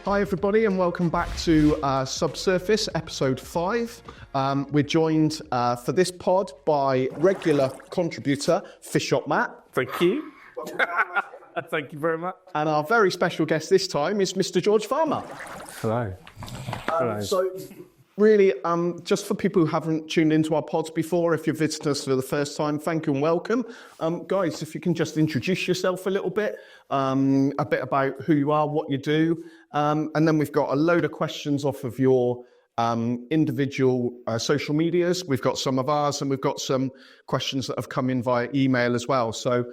Hi everybody and welcome back to Subsurface, episode 5. We're joined for this pod by regular contributor, Fish Shop Matt. Thank you. Thank you very much. And our very special guest this time is Mr. George Farmer. Hello. So really, just for people who haven't tuned into our pods before, if you're visiting us for the first time, thank you and welcome. Guys, if you can just introduce yourself a little bit, a bit about who you are, what you do, and then we've got a load of questions off of your individual social medias. We've got some of ours and we've got some questions that have come in via email as well. So,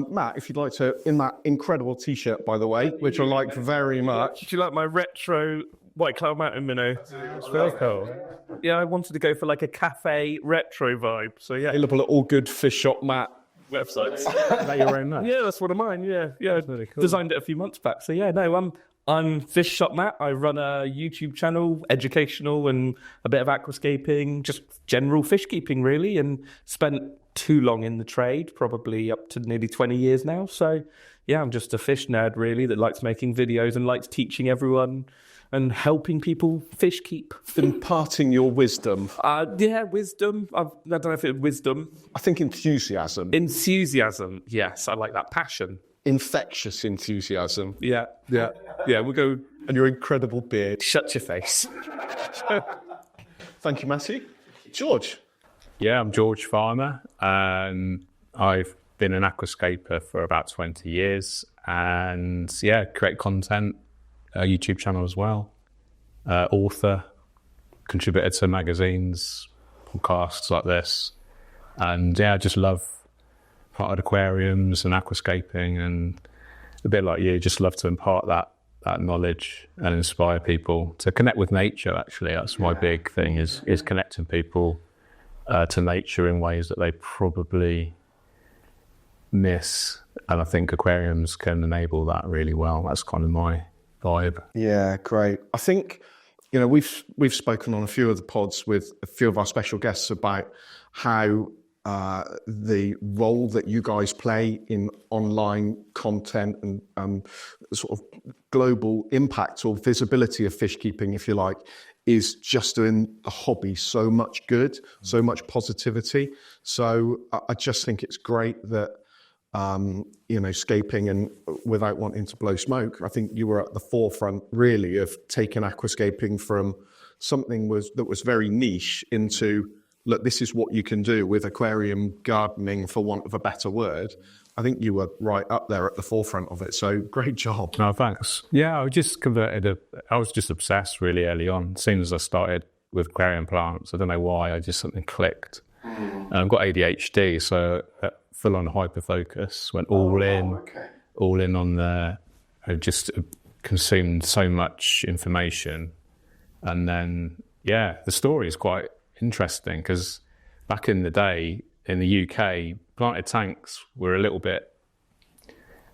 Matt, if you'd like to, in that incredible T-shirt, by the way, which I like very much. Do you like my retro White Cloud Mountain minnow? It's very cool. Yeah, I wanted to go for like a cafe retro vibe. So yeah, Available at all good Fish Shop Matt websites. Is that your own merch? Yeah, that's one of mine. Yeah. Really cool. Designed it a few months back. So yeah, no, I'm Fish Shop Matt. I run a YouTube channel, educational and a bit of aquascaping, just general fish keeping really, and spent too long in the trade, probably up to nearly 20 years now. So yeah, I'm just a fish nerd really that likes making videos and likes teaching everyone and helping people fish keep. Imparting your wisdom. Yeah, wisdom. I don't know if it's wisdom. I think enthusiasm. Enthusiasm. Yes, I like that. Passion. Infectious enthusiasm. Yeah. We'll go. And your incredible beard. Shut your face. Thank you, Matthew. George. Yeah, I'm George Farmer. I've been an aquascaper for about 20 years and yeah, create content, a YouTube channel as well, author, contributor to magazines, podcasts like this. And yeah, I just love part of aquariums and aquascaping, and a bit like you, just love to impart that knowledge and inspire people to connect with nature. Actually, that's my big thing is connecting people to nature in ways that they probably miss, and I think aquariums can enable that really well. That's kind of my vibe. Yeah, great. I think we've spoken on a few of the pods with a few of our special guests about how the role that you guys play in online content and sort of global impact or visibility of fish keeping, if you like, is just doing the hobby so much good, so much positivity. So I just think it's great that, scaping, and without wanting to blow smoke, I think you were at the forefront really of taking aquascaping from something that was very niche into, look, this is what you can do with aquarium gardening, for want of a better word. I think you were right up there at the forefront of it. So great job. No, thanks. Yeah, I was just obsessed really early on. As soon as I started with aquarium plants, I don't know why, something clicked. And I've got ADHD, so full on hyperfocus, went all in on there. I just consumed so much information. And then, yeah, the story is quite interesting because back in the day in the UK, planted tanks were a little bit,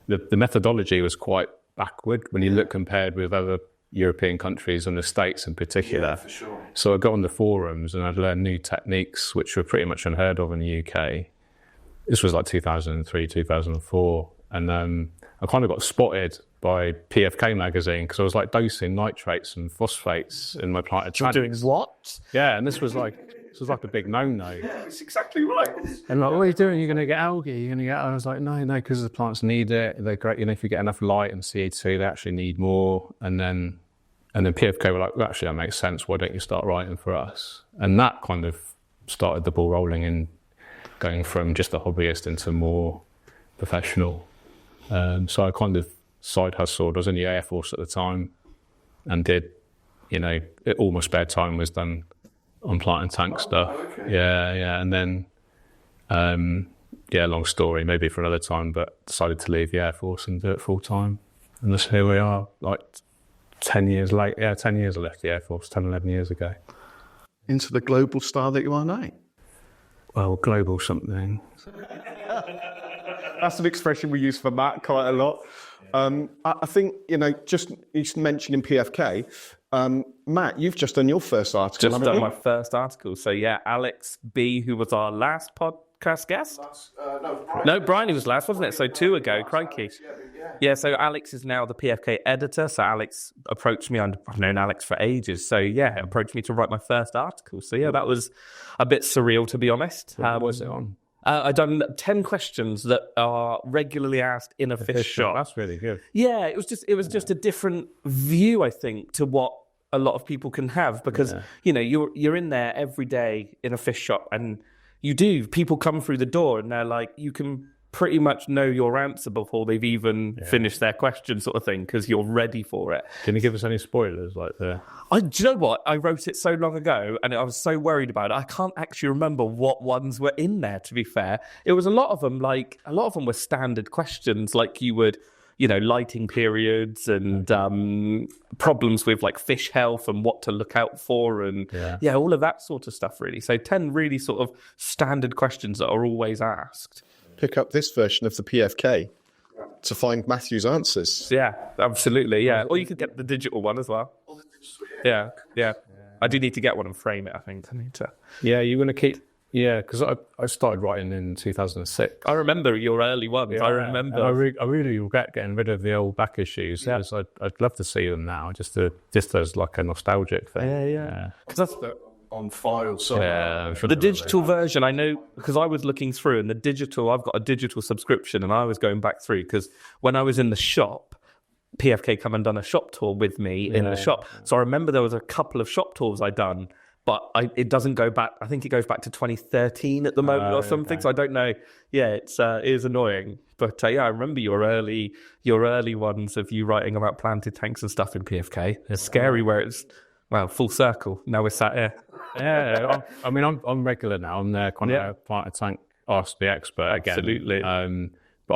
the methodology was quite backward when you look compared with other European countries and the States in particular. Yeah, for sure. So I'd go on the forums and I'd learn new techniques which were pretty much unheard of in the UK. This was like 2003, 2004. And I kind of got spotted by PFK magazine because I was like dosing nitrates and phosphates in my planted tanks. Doing what? Yeah, and this was like a big no-no. Yeah, that's exactly right. And like, what are you doing? You're going to get algae. I was like, no, because the plants need it. They're great. If you get enough light and CO2, they actually need more. And then PFK were like, well, actually, that makes sense. Why don't you start writing for us? And that kind of started the ball rolling in going from just a hobbyist into more professional. So I kind of side hustled. I was in the Air Force at the time and did, all my spare time was done on planting tank stuff. Okay. Yeah. And then, long story, maybe for another time, but decided to leave the Air Force and do it full time. And this, here we are, like 10 years late. Yeah, 10 years I left the Air Force, 10, 11 years ago. Into the global star that you are now? Well, global something. That's an expression we use for Matt quite a lot. I think, just mentioning PFK, Matt, you've just done your first article. Just done my first article. So yeah, Alex B, who was our last pod podcast guest? No, Bryony was last, wasn't it? So 2 ago, crikey. Yeah, so Alex is now the PFK editor. So Alex approached me. I've known Alex for ages. So yeah, approached me to write my first article. So yeah, that was a bit surreal, to be honest. What was it on? I've done 10 questions that are regularly asked in a fish shop. That's really good. Yeah, it was just a different view, I think, to what a lot of people can have, because you're in there every day in a fish shop, and people come through the door and they're like, you can pretty much know your answer before they've even finished their question, sort of thing, because you're ready for it. Can you give us any spoilers? Do you know what? I wrote it so long ago, and I was so worried about it. I can't actually remember what ones were in there, to be fair. It was a lot of them were standard questions, like you would, lighting periods and problems with like fish health and what to look out for, and all of that sort of stuff, really. So 10 really sort of standard questions that are always asked. Pick up this version of the PFK to find Matthew's answers. Yeah, absolutely. Yeah, or you could get the digital one as well. Yeah. I do need to get one and frame it. I think I need to. Yeah, you're going to keep. Yeah, because I started writing in 2006. I remember your early ones. Yeah, I remember. I really regret getting rid of the old back issues. Yeah. I'd love to see them now, just as like a nostalgic thing. Yeah. Because that's on file. So the digital version, I know, because I was looking through, and I've got a digital subscription, and I was going back through, because when I was in the shop, PFK come and done a shop tour with me in the shop. So I remember there was a couple of shop tours I'd done, but it doesn't go back. I think it goes back to 2013 at the moment or something. Okay. So I don't know. Yeah, it is annoying. But I remember your early ones of you writing about planted tanks and stuff in PFK. It's scary where it's, full circle. Now we're sat here. Yeah, I mean, I'm regular now. I'm there kind of planted tank, ask the expert again. Absolutely. But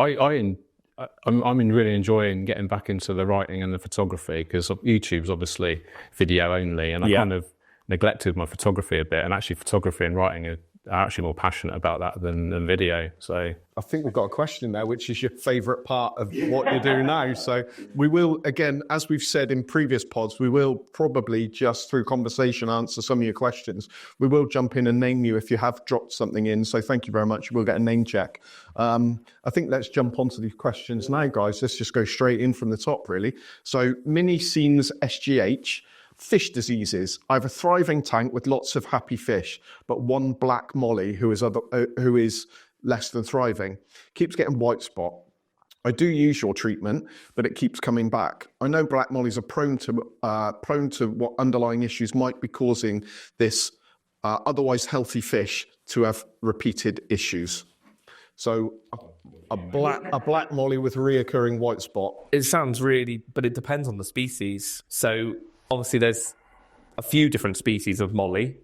I'm really enjoying getting back into the writing and the photography, because YouTube's obviously video only, and I kind of neglected my photography a bit, and actually photography and writing are actually more passionate about that than video. So I think we've got a question there, which is your favourite part of what you do now. So we will, again, as we've said in previous pods, we will probably just through conversation answer some of your questions. We will jump in and name you if you have dropped something in. So thank you very much. We'll get a name check. I think let's jump onto these questions now, guys. Let's just go straight in from the top, really. So Mini Scenes SGH. Fish diseases. I have a thriving tank with lots of happy fish, but one black molly who is less than thriving keeps getting white spot. I do use your treatment, but it keeps coming back. I know black mollies are prone to what underlying issues might be causing this otherwise healthy fish to have repeated issues. So a black molly with reoccurring white spot. It sounds really, but it depends on the species. So obviously, there's a few different species of molly.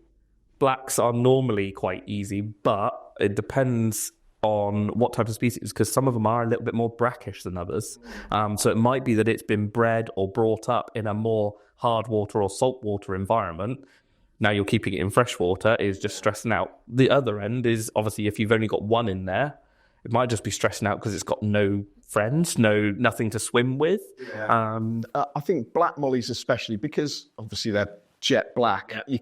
Blacks are normally quite easy, but it depends on what type of species, because some of them are a little bit more brackish than others. So it might be that it's been bred or brought up in a more hard water or saltwater environment. Now you're keeping it in freshwater, is just stressing out. The other end is obviously if you've only got one in there, it might just be stressing out because it's got no friends, nothing to swim with. Yeah. I think black mollies especially, because obviously they're jet black. Yeah. You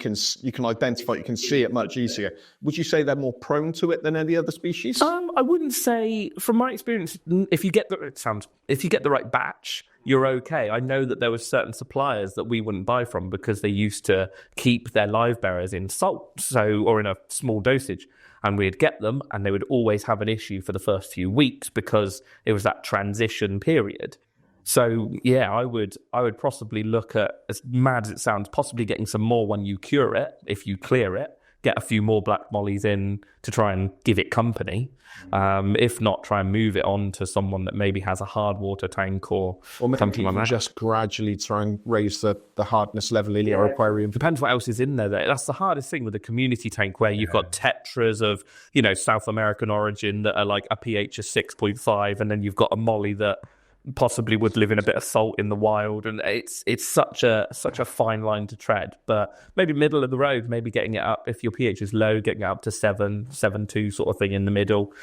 can identify, you can see it much easier. Would you say they're more prone to it than any other species? I wouldn't say, from my experience, if you get the right batch, you're okay. I know that there were certain suppliers that we wouldn't buy from because they used to keep their live bearers in salt, or in a small dosage. And we'd get them, and they would always have an issue for the first few weeks because it was that transition period. So yeah, I would possibly look at, as mad as it sounds, possibly getting some more when you cure it, if you clear it, get a few more black mollies in to try and give it company. If not, try and move it on to someone that maybe has a hard water tank or something like that. Just gradually try and raise the hardness level in your aquarium. Depends what else is in there. That's the hardest thing with a community tank, where you've got tetras of, South American origin that are like a pH of 6.5, and then you've got a molly that possibly would live in a bit of salt in the wild, and it's such a fine line to tread. But maybe middle of the road, maybe getting it up, if your pH is low, getting it up to 7.2 sort of thing in the middle,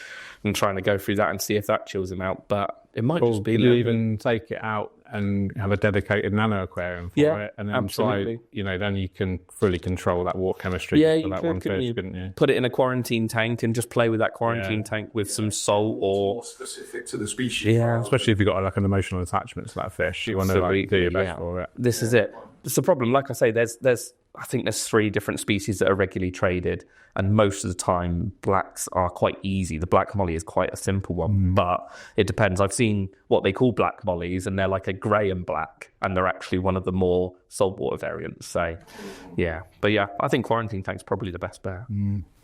and trying to go through that and see if that chills him out. But it might just be you even take it out and have a dedicated nano aquarium for Yeah, it, and then absolutely. try, then you can fully control that water chemistry Yeah, for you that could, one couldn't fish, you? couldn't you? Put it in a quarantine tank and just play with that quarantine tank with some salt or specific to the species. yeah. Especially if you've got like an emotional attachment to that fish, you want to like do your best for it. This is it. It's the problem. Like I say, I think there's 3 different species that are regularly traded, and most of the time blacks are quite easy. The black molly is quite a simple one, but it depends. I've seen what they call black mollies, and they're like a grey and black, and they're actually one of the more saltwater variants. So, yeah. But yeah, I think quarantine tank's probably the best bet.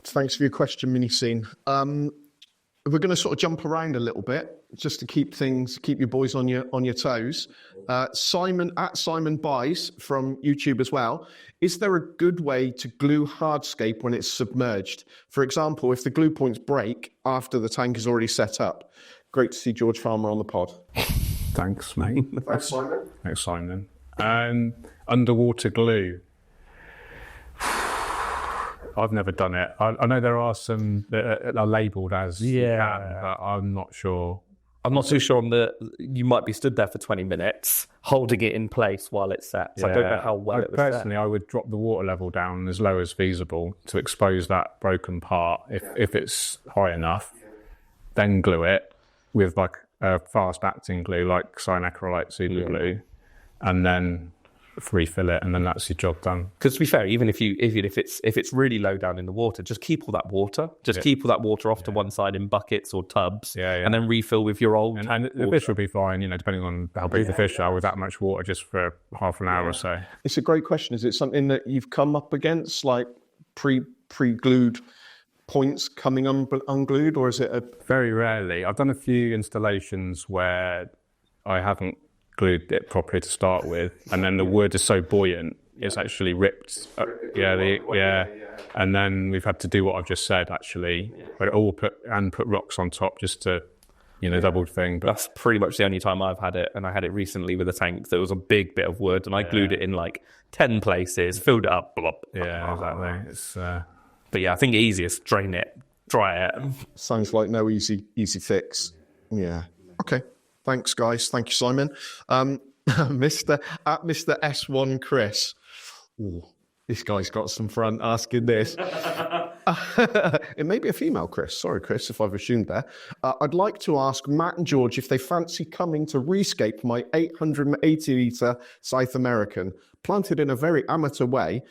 Thanks for your question, Mini Scene. We're going to sort of jump around a little bit just to keep your boys on your toes. Simon Buys from YouTube as well. Is there a good way to glue hardscape when it's submerged? For example, if the glue points break after the tank is already set up. Great to see George Farmer on the pod. Thanks, mate. Thanks, Simon. Thanks, Simon. Underwater glue. I've never done it. I know there are some that are labelled as you can, but I'm not sure. I'm not too sure you might be stood there for 20 minutes holding it in place while it's set. So I don't know how well it was Personally, I would drop the water level down as low as feasible to expose that broken part if it's high enough. Then glue it with like a fast acting glue like cyanacrylate super glue, and then refill it, and then that's your job done. Because to be fair, even if it's really low down in the water, just keep all that water. Keep all that water off to one side in buckets or tubs, and then refill with your old. And the fish will be fine, depending on how big the fish are, with that much water just for half an hour or so. It's a great question. Is it something that you've come up against, like pre-glued points coming unglued, or is it Very rarely. I've done a few installations where I haven't glued it properly to start with, and then the wood is so buoyant it's actually ripped. And then we've had to do what I've just said actually, but put rocks on top just to double thing. But that's pretty much the only time I've had it, and I had it recently with a tank that was a big bit of wood, and I glued it in like 10 places, filled it up, blop. Yeah, exactly. It's but yeah, I think easiest drain it, dry it. Sounds like no easy fix. Yeah. Okay. Thanks, guys. Thank you, Simon. Mr. S1 Chris. Ooh, this guy's got some front asking this. It may be a female Chris. Sorry, Chris, if I've assumed there. I'd like to ask Matt and George if they fancy coming to rescape my 880-litre South American, planted in a very amateur way,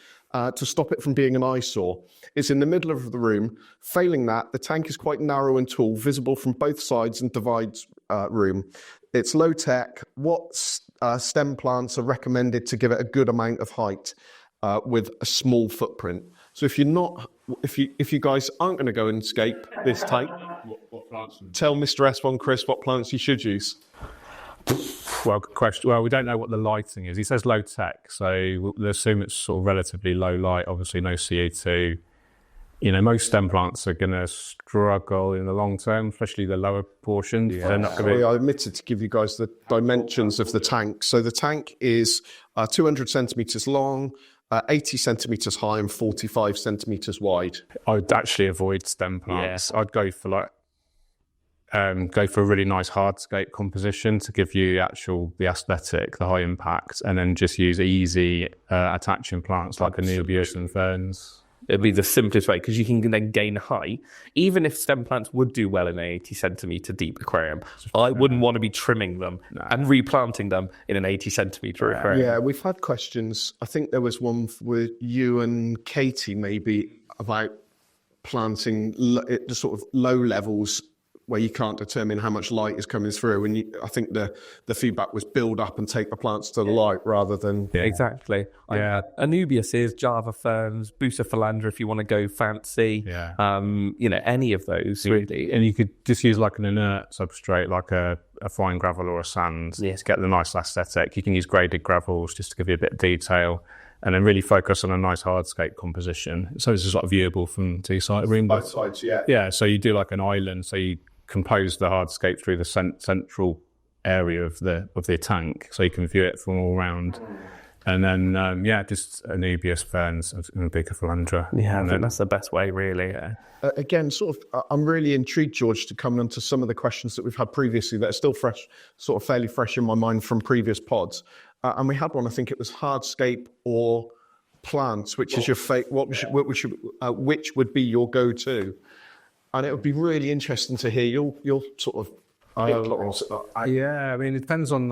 to stop it from being an eyesore. It's in the middle of the room. Failing that, the tank is quite narrow and tall, visible from both sides and divides room. It's low tech. What stem plants are recommended to give it a good amount of height with a small footprint? So if you guys aren't going to go and escape this tank, what plants? Tell Mr. S1 Chris what plants you should use. Well, good question. Well, we don't know what the lighting is. He says low tech, so we'll assume it's sort of relatively low light. Obviously, no CO2. Most stem plants are going to struggle in the long term, especially the lower portions. Yeah. They're not going to be... I omitted to give you guys the dimensions of the tank. So the tank is 200 centimetres long, 80 centimetres high, and 45 centimetres wide. I would actually avoid stem plants. Yeah. I'd go for a really nice hardscape composition to give you the aesthetic, the high impact, and then just use easy attaching plants like anubias and ferns. It'd be the simplest way, because you can then gain height. Even if stem plants would do well in an 80 centimetre deep aquarium, I wouldn't want to be trimming them and replanting them in an 80 centimetre aquarium. Yeah, we've had questions. I think there was one with you and Katie maybe about planting the sort of low levels where you can't determine how much light is coming through. And I think the feedback was build up and take the plants to the light rather than... Yeah, exactly. Yeah. Anubias, Java ferns, Bucephalandra if you want to go fancy. Yeah. Any of those really. And you could just use like an inert substrate, like a fine gravel or a sand to get the nice aesthetic. You can use graded gravels just to give you a bit of detail, and then really focus on a nice hardscape composition. So it's just like viewable from two sides. Both sides, yeah. Yeah, so you do like an island, so you compose the hardscape through the central area of the tank, so you can view it from all around. And then, just Anubias, ferns, and bigger philandra. Yeah, I think that's the best way, really. Yeah. Again, I'm really intrigued, George, to come on to some of the questions that we've had previously that are still fresh, sort of fairly fresh in my mind from previous pods. And we had one, I think it was hardscape or plants, which is your which would be your go-to? And it would be really interesting to hear your sort of. Yeah, I mean, it depends on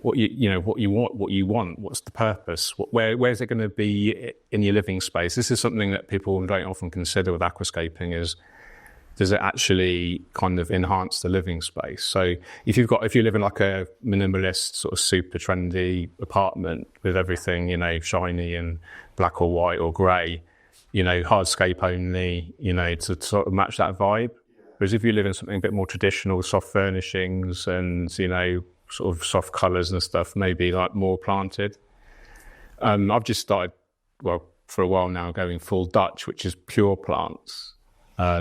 what you want. What's the purpose? Where's it going to be in your living space? This is something that people don't often consider with aquascaping. Does it actually kind of enhance the living space? So if you live in like a minimalist sort of super trendy apartment with everything, shiny and black or white or grey, hardscape only, to sort of match that vibe. Whereas if you live in something a bit more traditional, soft furnishings and, sort of soft colours and stuff, maybe like more planted. I've just started, for a while now, going full Dutch, which is pure plants,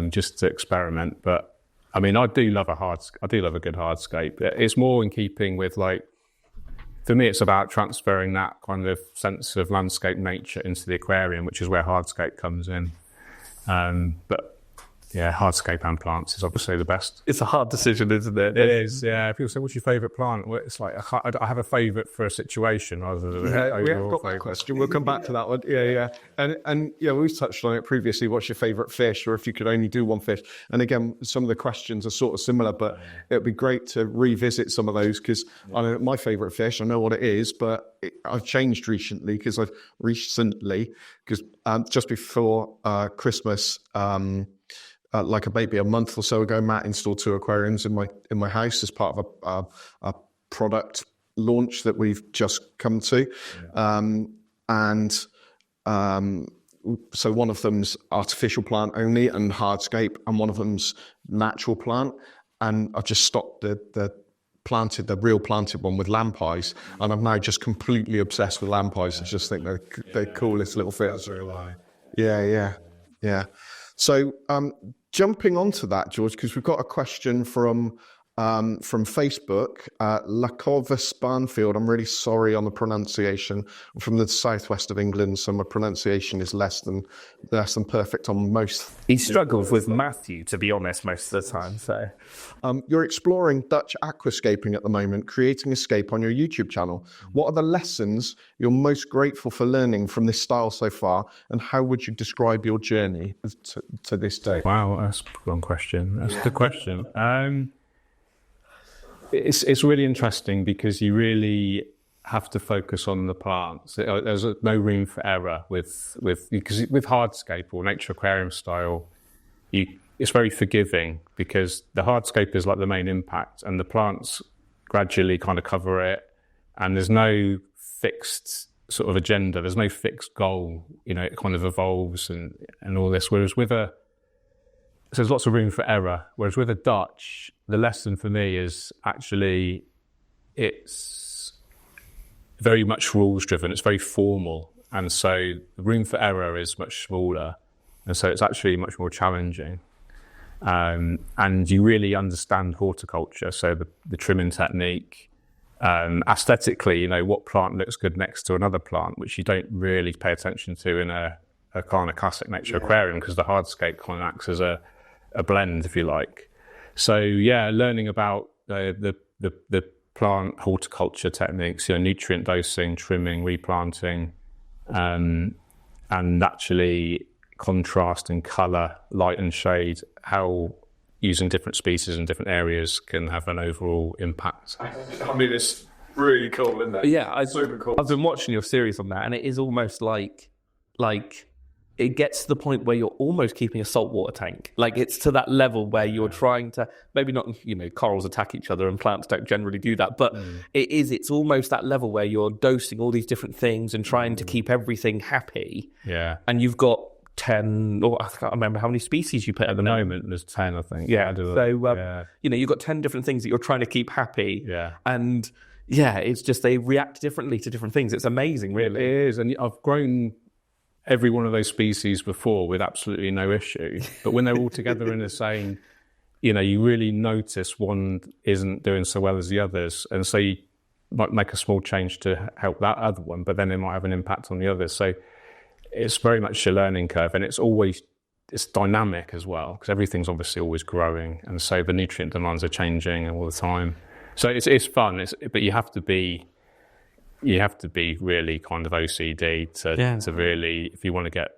just to experiment. But I mean, I do love a good hardscape. It's more in keeping with for me, it's about transferring that kind of sense of landscape nature into the aquarium, which is where hardscape comes in. But yeah, hardscape and plants is obviously the best. It's a hard decision, isn't it? It is, yeah. People say, what's your favourite plant? Well, it's like, I have a favourite for a situation rather than we have got that question. We'll come back to that one. Yeah. And we've touched on it previously. What's your favourite fish? Or if you could only do one fish? And again, some of the questions are sort of similar, but it'd be great to revisit some of those because I know my favourite fish, I know what it is, but I've changed recently because just before Christmas, like maybe a month or so ago, Matt installed 2 aquariums in my house as part of a product launch that we've just come to, so one of them's artificial plant only and hardscape, and one of them's natural plant. And I've just stopped the real planted one with lamp eyes, and I'm now just completely obsessed with lamp eyes. I just think they're coolest little fish. That's very light. Yeah. So jumping onto that, George, because we've got a question from Facebook, Lakova Spanfield. I'm really sorry on the pronunciation. I'm from the southwest of England, so my pronunciation is less than perfect on most. He struggles with Matthew, to be honest, most of the time. So, you're exploring Dutch aquascaping at the moment, creating escape on your YouTube channel. What are the lessons you're most grateful for learning from this style so far, and how would you describe your journey to this day? Wow, that's a long question. That's a good question. It's really interesting because you really have to focus on the plants. There's no room for error because with hardscape or nature aquarium style, it's very forgiving because the hardscape is like the main impact and the plants gradually kind of cover it, and there's no fixed sort of agenda. There's no fixed goal. It kind of evolves and all this. Whereas so there's lots of room for error. Whereas with a Dutch, the lesson for me is actually it's very much rules driven. It's very formal. And so the room for error is much smaller. And so it's actually much more challenging. And you really understand horticulture. So the trimming technique, aesthetically, what plant looks good next to another plant, which you don't really pay attention to in a kind of classic nature aquarium because the hardscape kind of acts as a blend, if you like. So learning about the plant horticulture techniques, nutrient dosing, trimming, replanting, and actually contrast and colour, light and shade, how using different species in different areas can have an overall impact. I mean, it's really cool, isn't it? Yeah, super cool. I've been watching your series on that, and it is almost like it gets to the point where you're almost keeping a saltwater tank. Like it's to that level where you're trying to, maybe not, corals attack each other and plants don't generally do that, but it's almost that level where you're dosing all these different things and trying to keep everything happy. Yeah. And you've got 10, or I can't remember how many species you put at the moment. There's 10, I think. Yeah. So, you've got 10 different things that you're trying to keep happy. Yeah. And it's just, they react differently to different things. It's amazing, really. It is. And I've grown every one of those species before with absolutely no issue. But when they're all together in the same, you really notice one isn't doing so well as the others. And so might make a small change to help that other one, but then it might have an impact on the others. So it's very much a learning curve, and it's dynamic as well, because everything's obviously always growing, and so the nutrient demands are changing all the time. So it's fun, but you have to be really kind of OCD to really, if you want to get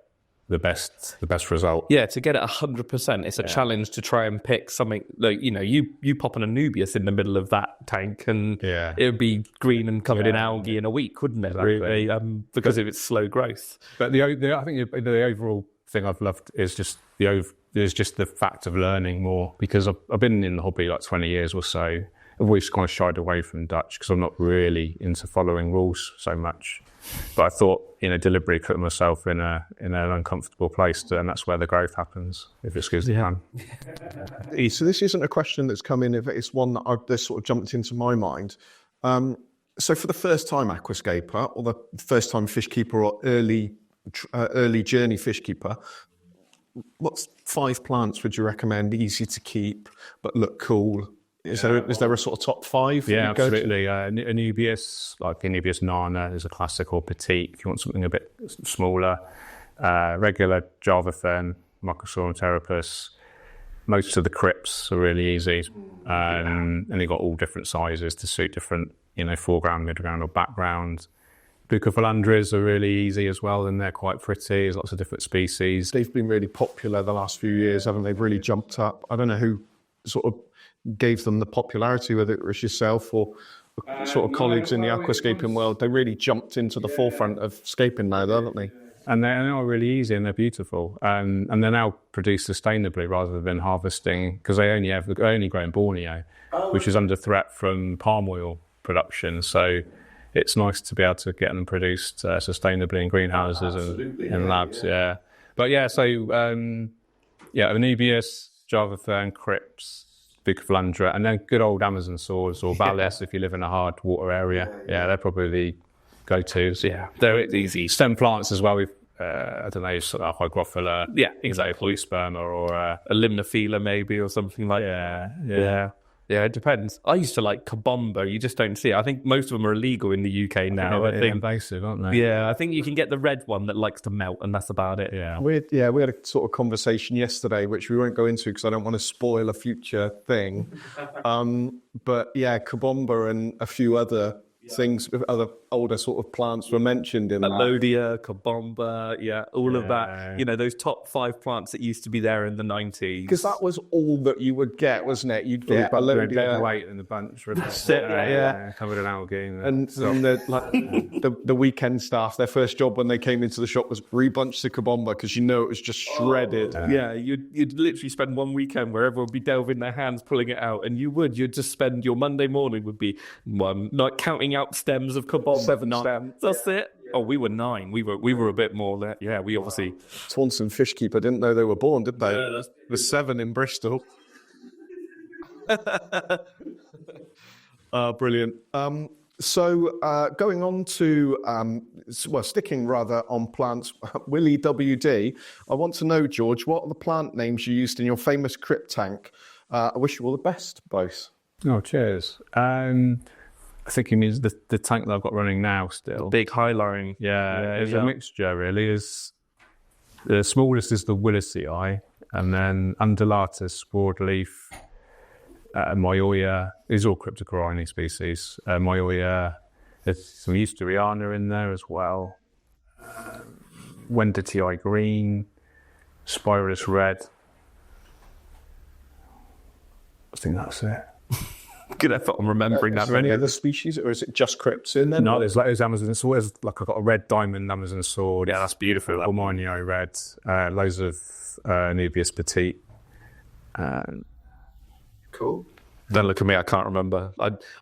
the best result. Yeah, to get it 100%, it's a challenge to try and pick something like, you pop an Anubias in the middle of that tank and it would be green and covered in algae in a week, wouldn't it? Exactly. Really, because of its slow growth. But I think the overall thing I've loved is just the fact of learning more, because I've been in the hobby like 20 years or so. I've always kind of shied away from Dutch because I'm not really into following rules so much. But I thought, deliberately put myself in an uncomfortable place, and that's where the growth happens, if excuse the pun. So this isn't a question that's come in, it's one that sort of jumped into my mind. So for the first time aquascaper, or the first time fish keeper, or early journey fish keeper, what 5 plants would you recommend, easy to keep but look cool? Is there a sort of top 5? Yeah, absolutely. Anubias, like Anubias nana, is a classic, or petite if you want something a bit smaller. Regular Java fern, Microsaurum terapus. Most of the crypts are really easy, and you've got all different sizes to suit different, foreground, midground, or background. Bucophalandras are really easy as well, and they're quite pretty. There's lots of different species. They've been really popular the last few years, haven't they? Really jumped up. I don't know who sort of gave them the popularity, whether it was yourself or sort of colleagues in the aquascaping world. They really jumped into the forefront of scaping now, haven't they? And they are really easy, and they're beautiful. And they're now produced sustainably rather than harvesting, because they only grow in Borneo, which is under threat from palm oil production. So it's nice to be able to get them produced sustainably in greenhouses and in labs. Yeah. But Anubias, Java fern, crypts, Bucophalandra, and then good old Amazon swords or Valles if you live in a hard water area. Yeah, they're probably the go-tos. Yeah, they're easy. Stem plants as well. We've, sort of Hygrophila. Yeah, exactly. Sperma or a Limnophila maybe, or something like that. Yeah. Yeah, it depends. I used to like Kabomba. You just don't see it. I think most of them are illegal in the UK now. I think invasive, aren't they? Yeah, I think you can get the red one that likes to melt, and that's about it. Yeah. We had a sort of conversation yesterday, which we won't go into because I don't want to spoil a future thing. But yeah, Kabomba and a few other things, other older sort of plants were mentioned in that. Alodia, Kabomba, all of that. Those top 5 plants that used to be there in the 90s. Because that was all that you would get, wasn't it? You'd get Alodia, weight in the bunch, covered in algae, and the weekend staff, their first job when they came into the shop was rebunch the Kabomba, because it was just shredded. You'd literally spend one weekend where everyone would be delving their hands pulling it out, and you'd just spend your Monday morning would be one night counting out stems of Kabomba. 7 stems. That's it. Oh, we were 9. We were a bit more there. Yeah, we obviously. Taunton Fishkeeper didn't know they were born, did they? Yeah, there's 7 in Bristol. Brilliant. So going on to, sticking rather on plants, Willie WD, I want to know, George, what are the plant names you used in your famous crypt tank? I wish you all the best, both. Oh, cheers. I think he means the tank that I've got running now still. The big highline. Yeah, it's a mixture really. The smallest is the Willisii, and then Undulatus, broadleaf, Myoia. These are all Cryptocorini species. Myoia, there's some Eusteriana in there as well. Wendetii green, Spirus red. I think that's it. Good effort on remembering that. Are there any other species, or is it just crypts in there? No, there's Amazon sword. There's I've got a red diamond Amazon sword. Yeah, that's beautiful. Bormonio red. Loads of Anubias petite. Cool. Don't look at me. I can't remember.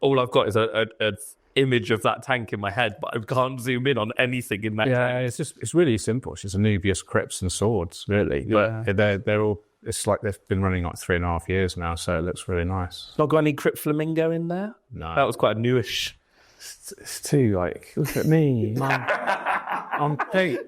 All I've got is an image of that tank in my head, but I can't zoom in on anything in that tank. It's really simple. It's just Anubias, crypts, and swords, really. Yeah. But they're all. It's like they've been running like 3.5 years now, so it looks really nice. Not got any crypt flamingo in there? No. That was quite a newish. It's too look at me. I'm Pete.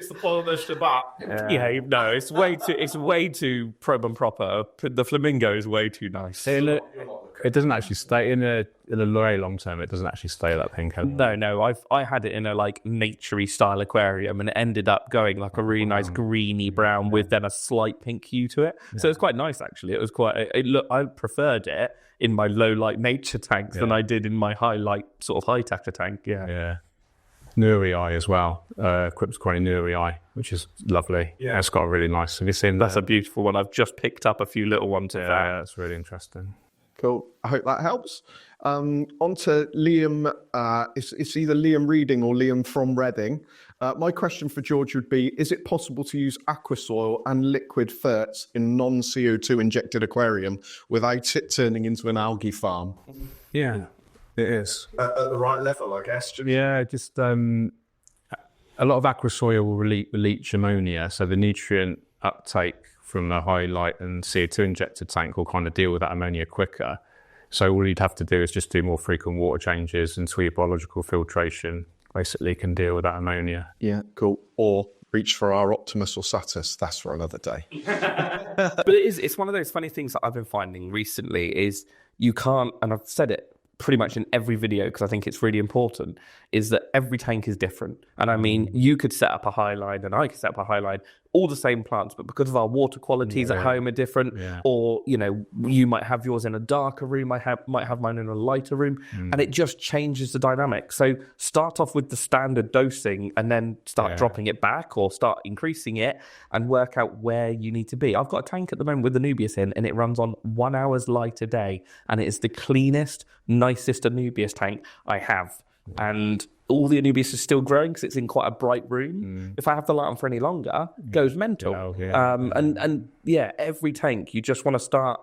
It's the point of the Shabbat. Yeah, no, it's way too prim and proper. The flamingo is way too nice. It doesn't actually stay in a very long term. It doesn't actually stay that pink. No. I had it in a like naturey style aquarium, and it ended up going like a really nice greeny brown with then a slight pink hue to it. So it's quite nice actually. It was quite. I preferred it in my low light nature tanks than I did in my high light sort of high tacker tank. Yeah. Nuri eye as well, Quipsquari Nuri eye, which is lovely. Yeah, it's got a really nice. Have you seen that? That's a beautiful one. I've just picked up a few little ones of that. Yeah, that's really interesting. Cool. I hope that helps. On to Liam. It's either Liam Reading or Liam from Reading. My question for George would be, is it possible to use aquasoil and liquid ferts in non-CO2 injected aquarium without it turning into an algae farm? Yeah, it is. At the right level, I guess. Yeah, just a lot of aquasoil will leach ammonia, so the nutrient uptake from the high light and CO2 injected tank will kind of deal with that ammonia quicker. So all you'd have to do is just do more frequent water changes, and Sweet Biological filtration basically can deal with that ammonia. Yeah, cool. Or reach for our Optimus or Satis. That's for another day. But it's one of those funny things that I've been finding recently is you can't, and I've said it pretty much in every video because I think it's really important, is that every tank is different. And I mean, you could set up a high line and I could set up a high line, all the same plants, but because of our water qualities at home are different, or, you know, you might have yours in a darker room, I might have mine in a lighter room, and it just changes the dynamic. So start off with the standard dosing and then start dropping it back or start increasing it and work out where you need to be. I've got a tank at the moment with the Anubias in, and it runs on 1 hour's light a day, and it is the cleanest, nicest Anubias tank I have. And all the Anubias is still growing because it's in quite a bright room. If I have the light on for any longer, it goes mental. And every tank, you just want to start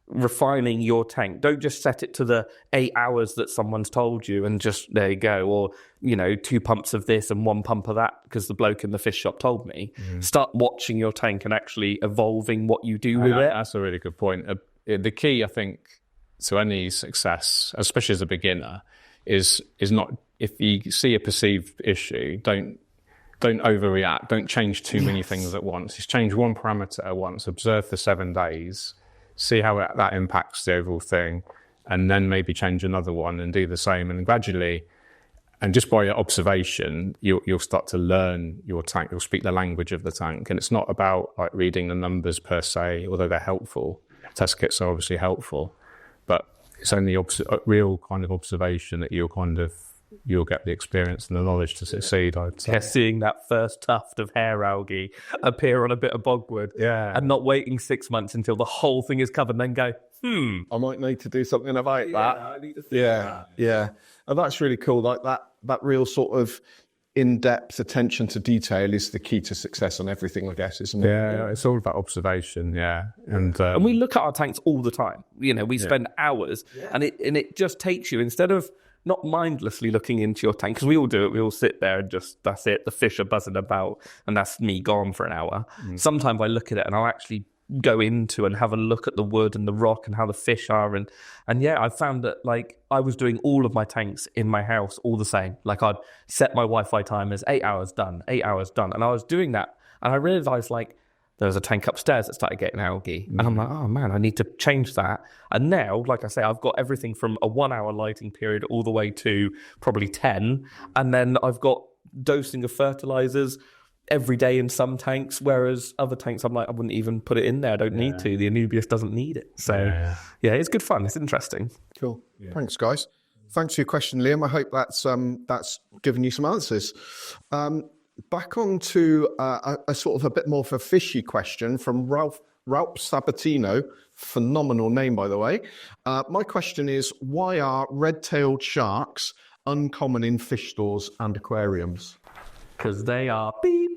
refining your tank. Don't just set it to the 8 hours that someone's told you and just there you go, or 2 pumps of this and 1 pump of that because the bloke in the fish shop told me. Start watching your tank and actually evolving what you do with it. That's a really good point. The key, I think, to any success, especially as a beginner, is not, if you see a perceived issue, don't overreact. Don't change too many things at once. Just change one parameter at once. Observe for 7 days. See how that impacts the overall thing, and then maybe change another one and do the same. And gradually, and just by your observation, you'll start to learn your tank. You'll speak the language of the tank, and it's not about like reading the numbers per se, although they're helpful. Test kits are obviously helpful, but it's only real kind of observation that you'll get the experience and the knowledge to succeed, I'd say. Yeah, seeing that first tuft of hair algae appear on a bit of bogwood and not waiting 6 months until the whole thing is covered and then go, I might need to do something about that. I need to think about that. Yeah. And that's really cool. Like that real sort of in-depth attention to detail is the key to success on everything, I guess, isn't it? Yeah, it's all about observation, And we look at our tanks all the time. We spend hours, and it just takes you, instead of not mindlessly looking into your tank, because we all do it, we all sit there and just, that's it, the fish are buzzing about, and that's me gone for an hour. Sometimes I look at it and I'll actually go into and have a look at the wood and the rock and how the fish are, and I found that like I was doing all of my tanks in my house all the same. Like I'd set my Wi-Fi timers, 8 hours done, and I was doing that, and I realized like there was a tank upstairs that started getting algae, and I'm like, oh man, I need to change that. And now, like I say, I've got everything from a 1 hour lighting period all the way to probably 10, and then I've got dosing of fertilizers every day in some tanks, whereas other tanks I'm like, I wouldn't even put it in there. I don't need to. The Anubias doesn't need it. So it's good fun. It's interesting. Cool. Thanks, guys. Thanks for your question, Liam. I hope that's given you some answers. Back on to a sort of a bit more of a fishy question from Ralph Sabatino. Phenomenal name, by the way. My question is, why are red-tailed sharks uncommon in fish stores and aquariums? Because they are beep.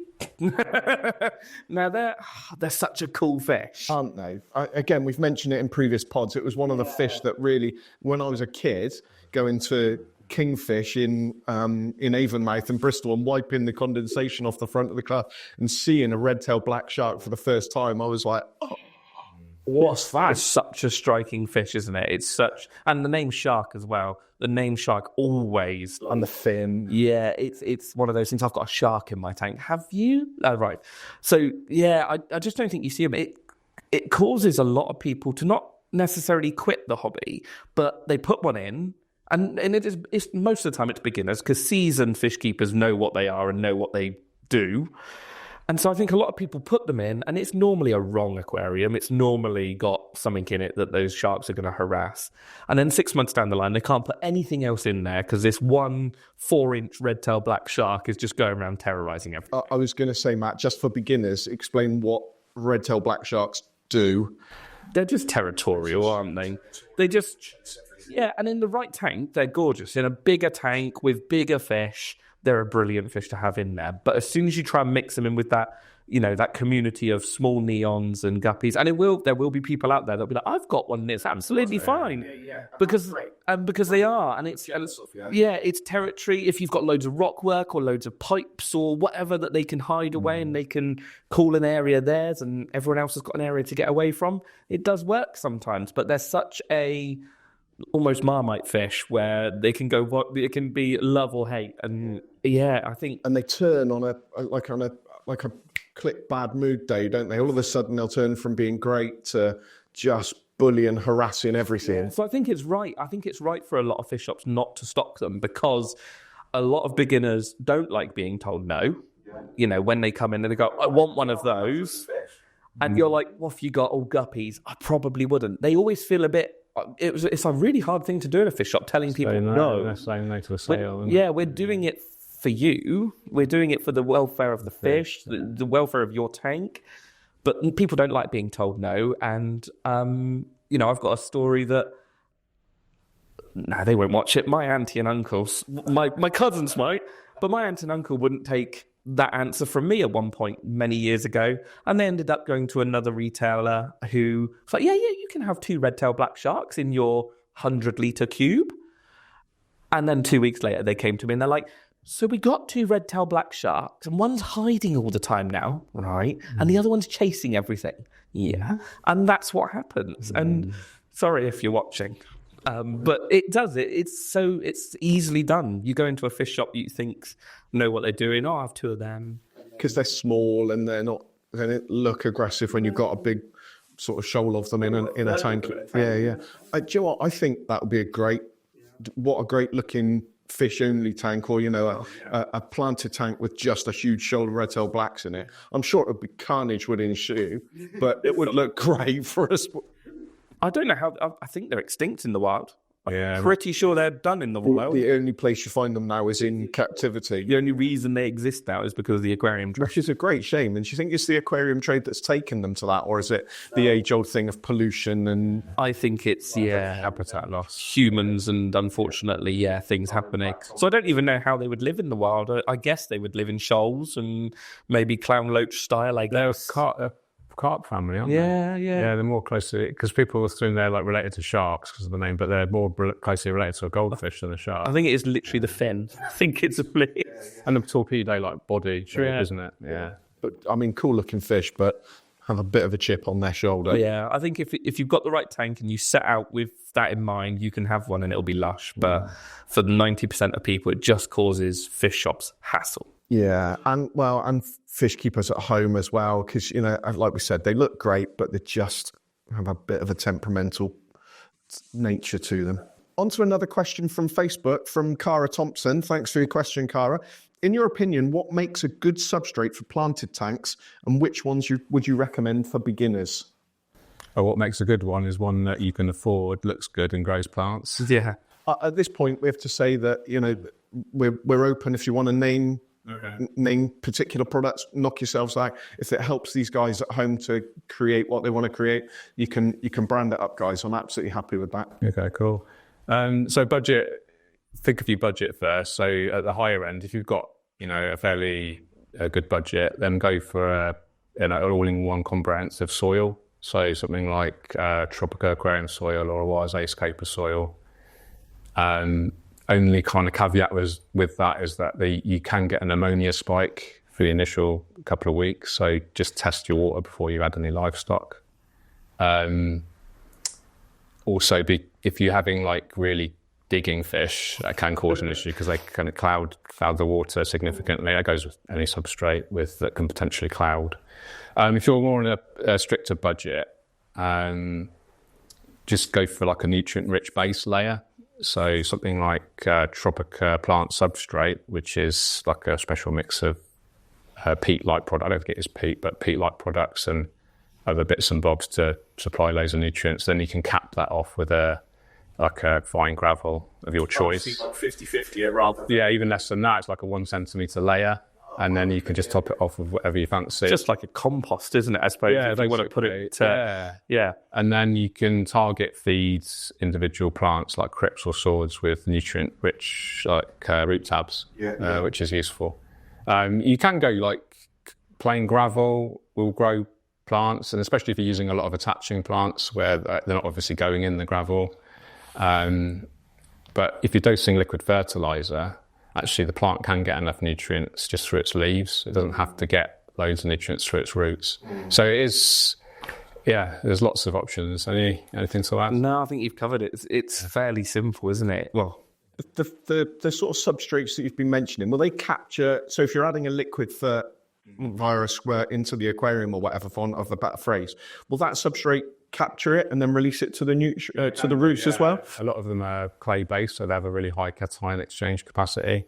Now they're such a cool fish, aren't they? Again, we've mentioned it in previous pods. It was one of the fish that really, when I was a kid, going to kingfish in Avonmouth and Bristol and wiping the condensation off the front of the car and seeing a red-tailed black shark for the first time, I was like, oh, What's that? It's such a striking fish, isn't it? It's such, and the name shark as well. The name shark always, And the fin. yeah, it's one of those things. I've got a shark in my tank. Have you? Oh, right. So yeah, I just don't think you see them. It causes a lot of people to not necessarily quit the hobby, but they put one in. And it's most of the time it's beginners, because seasoned fish keepers know what they are and know what they do. And so I think a lot of people put them in, and it's normally a wrong aquarium. It's normally got something in it that those sharks are going to harass. And then 6 months down the line, they can't put anything else in there because this 1 4-inch red-tailed black shark is just going around terrorizing everything. I was going to say, Matt, just for beginners, explain what red-tailed black sharks do. They're just territorial, aren't they? They just... Yeah, and in the right tank, they're gorgeous. In a bigger tank with bigger fish, they're a brilliant fish to have in there. But as soon as you try and mix them in with that, that community of small neons and guppies, and there will be people out there that'll be like, I've got one that's absolutely fine. Because they are, and it's territory. If you've got loads of rock work or loads of pipes or whatever that they can hide away and they can call an area theirs and everyone else has got an area to get away from, it does work sometimes. But there's such a almost Marmite fish where they can go, it can be love or hate. And yeah, I think, and they turn on a click bad mood day, don't they? All of a sudden they'll turn from being great to just bullying, harassing everything. Yeah. So I think it's right. I think it's right for a lot of fish shops not to stock them, because a lot of beginners don't like being told no. When they come in and they go, I want one of those. And you're like, what have you got? All guppies? I probably wouldn't. They always feel a bit, it's a really hard thing to do in a fish shop, telling people no. They're saying no to a sale. We're doing it for you. We're doing it for the welfare of the fish, the welfare of your tank. But people don't like being told no. And, I've got a story that, no, they won't watch it. My auntie and uncles, my cousins might, but my aunt and uncle wouldn't take that answer from me at one point many years ago, and they ended up going to another retailer who was like, yeah, you can have 2 red-tailed black sharks in your 100-litre cube. And then 2 weeks later, they came to me and they're like, so we got 2 red-tailed black sharks, and one's hiding all the time now, right? And the other one's chasing everything. Yeah. And that's what happens. And sorry if you're watching. But it does. It's easily done. You go into a fish shop, you think know what they're doing. Oh, I have 2 of them. Because they're small and they don't look aggressive when you've got a big sort of shoal of them in a tank. Yeah. Do you know what? I think that would be a great looking fish only tank, or a planted tank with just a huge shoal of red-tailed blacks in it. I'm sure it would be carnage would ensue, but it would look great for us. I don't know how. I think they're extinct in the wild. Yeah. I'm pretty sure they're done in the wild. The only place you find them now is in captivity. The only reason they exist now is because of the aquarium trade. Which is a great shame. And do you think it's the aquarium trade that's taken them to that? Or is it the age-old thing of pollution? And I think it's, habitat loss. Humans and, unfortunately, things happening. So I don't even know how they would live in the wild. I guess they would live in shoals and maybe clown loach style, I guess. They're carp family, aren't they? Yeah, they're more closely, because people assume they're like related to sharks because of the name, but they're more closely related to a goldfish than a shark. I think it is literally the fin. I think it's a flea. And the torpedo-like body, isn't it? Yeah. But I mean, cool-looking fish, but have a bit of a chip on their shoulder. Yeah, I think if you've got the right tank and you set out with that in mind, you can have one and it'll be lush. But for 90% of people, it just causes fish shops hassle. Yeah, and fish keepers at home as well, because, like we said, they look great, but they just have a bit of a temperamental nature to them. On to another question from Facebook, from Cara Thompson. Thanks for your question, Cara. In your opinion, what makes a good substrate for planted tanks, and which ones would you recommend for beginners? Oh, what makes a good one is one that you can afford, looks good, and grows plants. Yeah. At this point, we have to say that, we're open. If you want to name particular products, knock yourselves out. If it helps these guys at home to create what they want to create, you can brand it up, guys. I'm absolutely happy with that. Okay, cool. So budget, think of your budget first. So at the higher end, if you've got, a fairly good budget, then go for an all-in-one comprehensive soil. So something like Tropica aquarium soil or a aquascaper soil. Only kind of caveat with that is that you can get an ammonia spike for the initial couple of weeks. So just test your water before you add any livestock. Also, if you're having like really digging fish, that can cause an issue because they kind of cloud the water significantly. That goes with any substrate that can potentially cloud. If you're more on a stricter budget, just go for like a nutrient-rich base layer. So something like Tropica plant substrate, which is like a special mix of peat-like product. I don't think it is peat, but peat-like products and other bits and bobs to supply loads of nutrients. Then you can cap that off with a fine gravel of your choice. Like 50-50 rather. Yeah, even less than that. It's like a 1 centimetre layer. And then you can just top it off with whatever you fancy. Just like a compost, isn't it? I suppose. Yeah, if you want to put it. Yeah. And then you can target feed individual plants like crips or swords with nutrient-rich like root tabs, which is useful. You can go like plain gravel will grow plants, and especially if you're using a lot of attaching plants where they're not obviously going in the gravel. But if you're dosing liquid fertilizer, actually the plant can get enough nutrients just through its leaves. It doesn't have to get loads of nutrients through its roots. So it is, there's lots of options. Anything to add? No, I think you've covered it. It's fairly simple, isn't it? Well, The sort of substrates that you've been mentioning, will they capture, so if you're adding a liquid virus into the aquarium or whatever, for want of a better phrase, will that substrate capture it and then release it to the roots as well? A lot of them are clay-based, so they have a really high cation exchange capacity.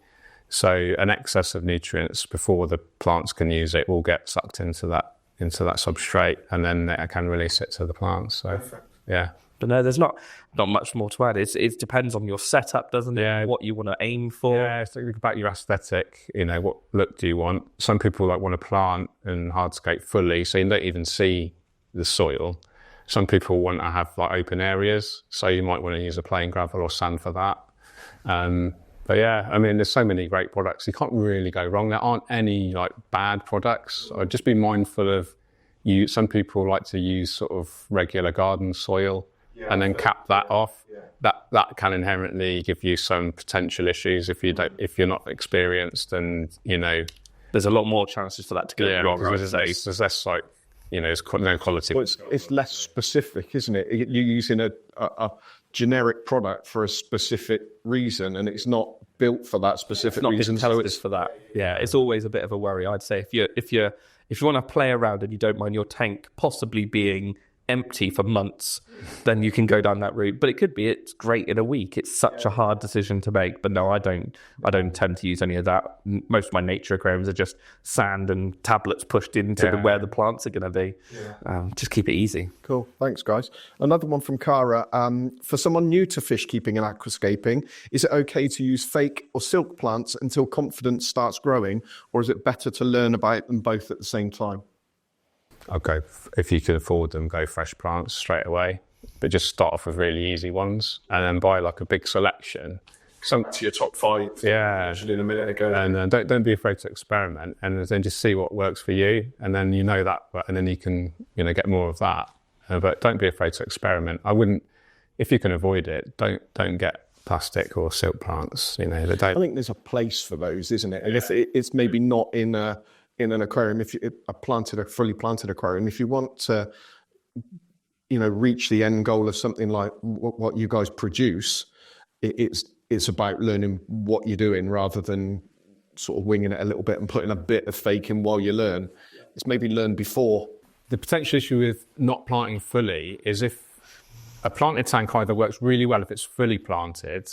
So an excess of nutrients before the plants can use it will get sucked into that substrate, and then they can release it to the plants. So, yeah. But no, there's not much more to add. It depends on your setup, doesn't it? Yeah. What you want to aim for. Yeah, so think about your aesthetic. What look do you want? Some people want to plant and hardscape fully, so you don't even see the soil. Some people want to have like open areas, so you might want to use a plain gravel or sand for that. But yeah, I mean, there's so many great products. You can't really go wrong. There aren't any like bad products. I'd just be mindful of some people like to use sort of regular garden soil and then cap that off. That can inherently give you some potential issues if you're not experienced, and there's a lot more chances for that to go wrong. There's less like there's no quality. Well, it's less specific, isn't it? You're using a generic product for a specific reason, and it's not built for that specific reason. So it's for that. Yeah, it's always a bit of a worry. I'd say if you want to play around and you don't mind your tank possibly being empty for months, then you can go down that route. But it's great in a week. It's such a hard decision to make. But no, I don't tend to use any of that. Most of my nature aquariums are just sand and tablets pushed into where the plants are going to be. Just keep it easy. Cool. Thanks, guys. Another one from Cara. For someone new to fish keeping and aquascaping, is it okay to use fake or silk plants until confidence starts growing, or is it better to learn about them both at the same time? Okay, if you can afford them, go fresh plants straight away. But just start off with really easy ones, and then buy like a big selection. To your top 5. Yeah, In a minute ago. And don't be afraid to experiment, and then just see what works for you, and then that, and then you can get more of that. But don't be afraid to experiment. I wouldn't, if you can avoid it, don't get plastic or silk plants. I think there's a place for those, isn't it? And if it's maybe not in an aquarium, if you a fully planted aquarium, if you want to, reach the end goal of something like what you guys produce, it's about learning what you're doing rather than sort of winging it a little bit and putting a bit of fake in while you learn. It's maybe learn before. The potential issue with not planting fully is if a planted tank either works really well if it's fully planted,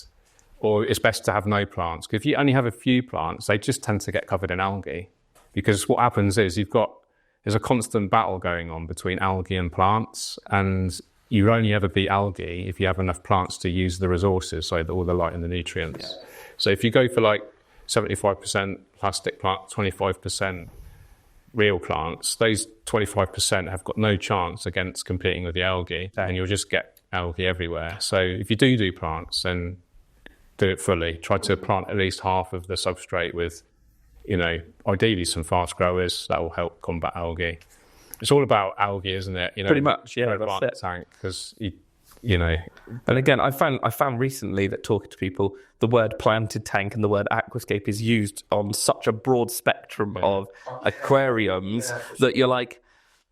or it's best to have no plants. Because if you only have a few plants, they just tend to get covered in algae. Because what happens is there's a constant battle going on between algae and plants, and you only ever beat algae if you have enough plants to use the resources, so all the light and the nutrients. Yeah. So if you go for like 75% plastic plants, 25% real plants, those 25% have got no chance against competing with the algae, and you'll just get algae everywhere. So if you do plants, then do it fully. Try to plant at least half of the substrate with ideally some fast growers that will help combat algae. It's all about algae, isn't it? Pretty much, yeah. That's it. Tank, because And again, I found recently that talking to people, the word planted tank and the word aquascape is used on such a broad spectrum of aquariums that you're like,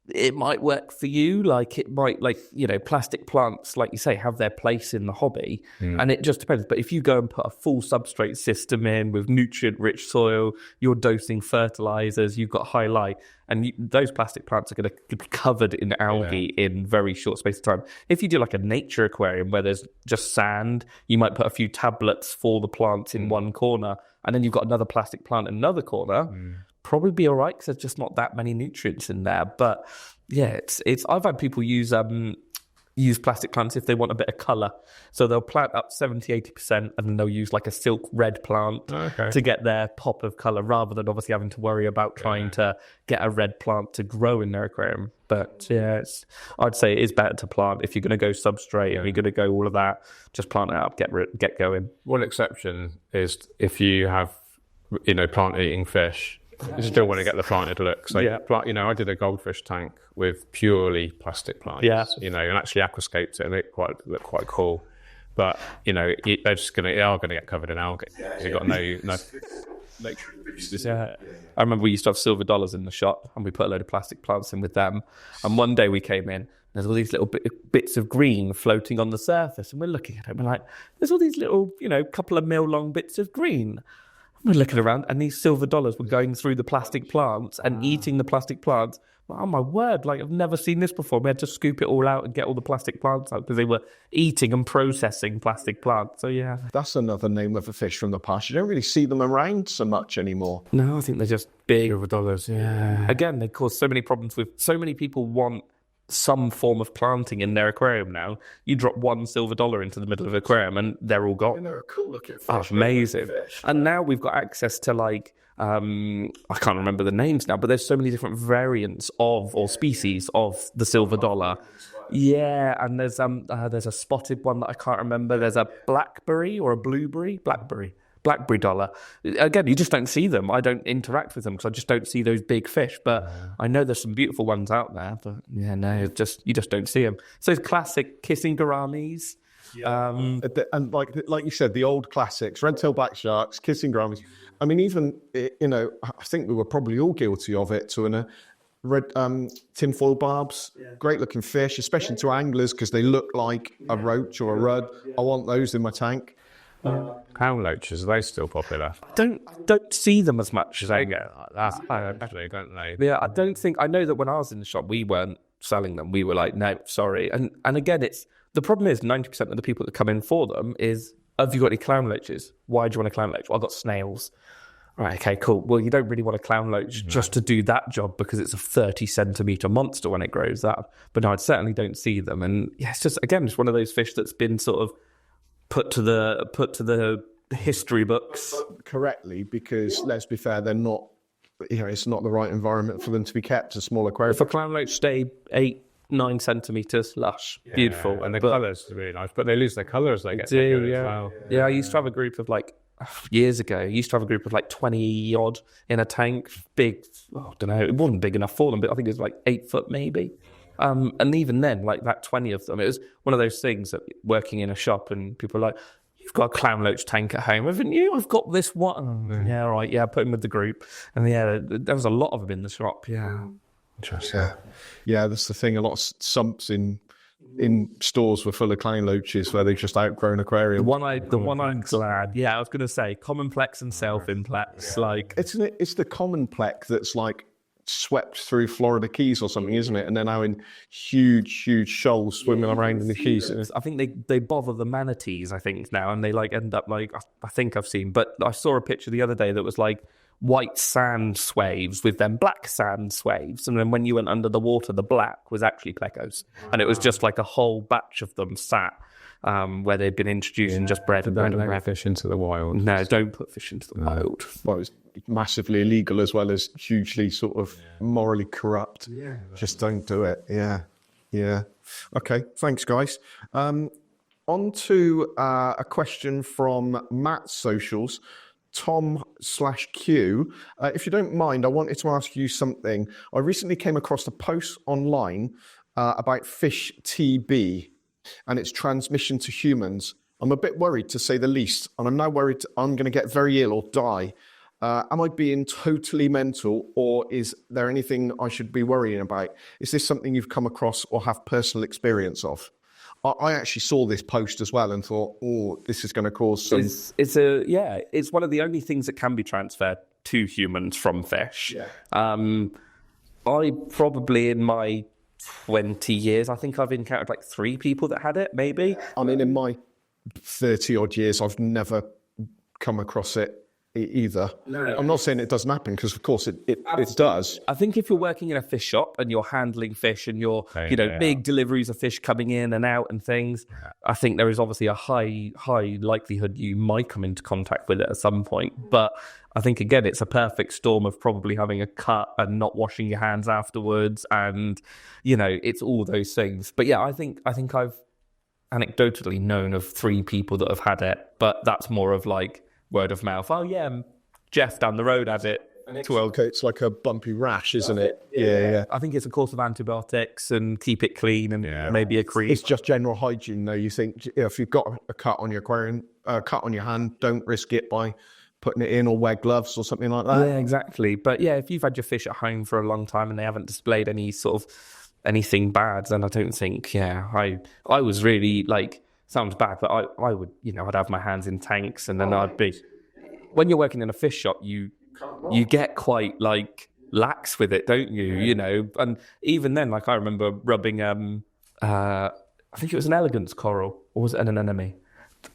it might work for you. Like it might, like, you know, plastic plants, like you say, have their place in the hobby, and it just depends. But if you go and put a full substrate system in with nutrient-rich soil, you're dosing fertilizers, you've got high light, and those plastic plants are going to be covered in algae in very short space of time. If you do like a nature aquarium where there's just sand, you might put a few tablets for the plants in one corner, and then you've got another plastic plant in another corner. Probably be all right because there's just not that many nutrients in there. But yeah, it's. I've had people use plastic plants if they want a bit of colour. So they'll plant up 70-80%, and then they'll use like a silk red plant to get their pop of colour, rather than obviously having to worry about trying to get a red plant to grow in their aquarium. But yeah, I'd say it is better to plant if you're going to go substrate and you're going to go all of that. Just plant it up, get going. One exception is if you have, you know, plant-eating fish. You still want to get the planted look. So, you know, I did a goldfish tank with purely plastic plants. Yeah. You know, and actually aquascaped it, and it looked quite they But you know, they are going to get covered in algae. You've got no. Yeah. I remember we used to have silver dollars in the shop, and we put a load of plastic plants in with them. And one day we came in, there's all these little bits of green floating on the surface, and we're looking at it. We're like, there's all these little, you know, couple of mil long bits of green. We're looking around, and these silver dollars were going through the plastic plants and eating the plastic plants. Oh my word, like I've never seen this before. We had to scoop it all out and get all the plastic plants out because they were eating and processing plastic plants. So yeah. That's another name of a fish from the past. You don't really see them around so much anymore. No, I think they're just big. Silver dollars, yeah. Again, they cause so many problems with so many people want some form of planting in their aquarium now. You drop one silver dollar into the middle of the aquarium and they're all gone. And they're a cool looking fish. Oh, amazing. And now we've got access to like, I can't remember the names now, but there's so many different variants of or species of the silver dollar. Yeah, and there's a spotted one that I can't remember. There's a blackberry or a blueberry, blackberry dollar. Again, you just don't see them. I don't interact with them because I just don't see those big fish. But I know there's some beautiful ones out there. But yeah, no, you just don't see them. So it's classic kissing gouramis. And like you said, the old classics: red-tailed black sharks, kissing gouramis. I mean, even, you know, I think we were probably all guilty of it. To a red tinfoil barbs, great looking fish, especially to anglers because they look like a roach or a rudd. I want those in my tank. Clown loaches, are they still popular? Don't see them as much as They get that, actually, don't they? Yeah, I know that when I was in the shop, we weren't selling them. We were like, no, sorry. And again, the problem is 90% of the people that come in for them is, have you got any clown loaches? Why do you want a clown loach? Well, I've got snails. Right, okay, cool. Well, you don't really want a clown loach just to do that job because it's a 30-centimetre monster when it grows up. But no, I certainly don't see them. And yeah, it's just, again, it's one of those fish that's been sort of put to the history books correctly, because let's be fair, they're not, you know, it's not the right environment for them to be kept. A small aquarium. If a clown loach stay 8-9 centimetres, lush, beautiful, and the colours are really nice, but they lose their colour as they get bigger as well. Yeah, I used to have a group of years ago. I used to have a group of 20 odd in a tank, big. I don't know, it wasn't big enough for them, but I think it was 8 foot maybe. And even then, that 20 of them, it was one of those things that working in a shop and people are like, you've got a clown loach tank at home, haven't you? I've got this one. Oh, yeah, all right. Yeah, put him with the group. And yeah, there was a lot of them in the shop. Yeah. Interesting. Yeah, that's the thing. A lot of sumps in stores were full of clown loaches where they've just outgrown aquarium. The one I'm glad. Yeah, I was going to say complex and self-implex. It's the commonplex that's swept through Florida Keys or something, isn't it? And they're now in huge shoals swimming around in the Keys. I think they bother the manatees, I think, now, and they end up I think I've seen, but I saw a picture the other day that was white sand swaves with them black sand swaves, and then when you went under the water, the black was actually plecos, and it was just a whole batch of them sat where they'd been introduced and just bred. Don't put fish into the wild. No, don't put fish into the wild. Well, it's massively illegal as well as hugely sort of morally corrupt. Yeah, just don't do it. Yeah. Okay, thanks, guys. On to a question from Matt's socials. Tom/Q. If you don't mind, I wanted to ask you something. I recently came across a post online about fish TB and its transmission to humans. I'm a bit worried, to say the least, and I'm now worried I'm going to get very ill or die. Am I being totally mental, or is there anything I should be worrying about? Is this something you've come across or have personal experience of? I actually saw this post as well and thought, oh, this is going to cause some... It's one of the only things that can be transferred to humans from fish. Yeah. I probably, in my 20 years, I think I've encountered like 3 people that had it, maybe. I mean, in my 30-odd years, I've never come across it either. No. I'm not saying it doesn't happen, because of course it does. I think if you're working in a fish shop and you're handling fish and you're, big deliveries of fish coming in and out and things, I think there is obviously a high likelihood you might come into contact with it at some point. But I think, again, it's a perfect storm of probably having a cut and not washing your hands afterwards. And, it's all those things. But yeah, I think I've anecdotally known of 3 people that have had it, but that's more of like word of mouth. Oh yeah, Jeff down the road has it. It's like a bumpy rash, isn't it? Yeah. I think it's a course of antibiotics and keep it clean and maybe a cream. It's just general hygiene, though. You think if you've got a cut on your aquarium, cut on your hand, don't risk it by putting it in, or wear gloves or something like that. Yeah, exactly. But yeah, if you've had your fish at home for a long time and they haven't displayed any sort of anything bad, then I don't think. I was really like. Sounds bad, but I would, I'd have my hands in tanks, and then I'd be... When you're working in a fish shop, you get quite, like, lax with it, don't you? And even then, like, I remember rubbing, I think it was an elegance coral, or was it an anemone?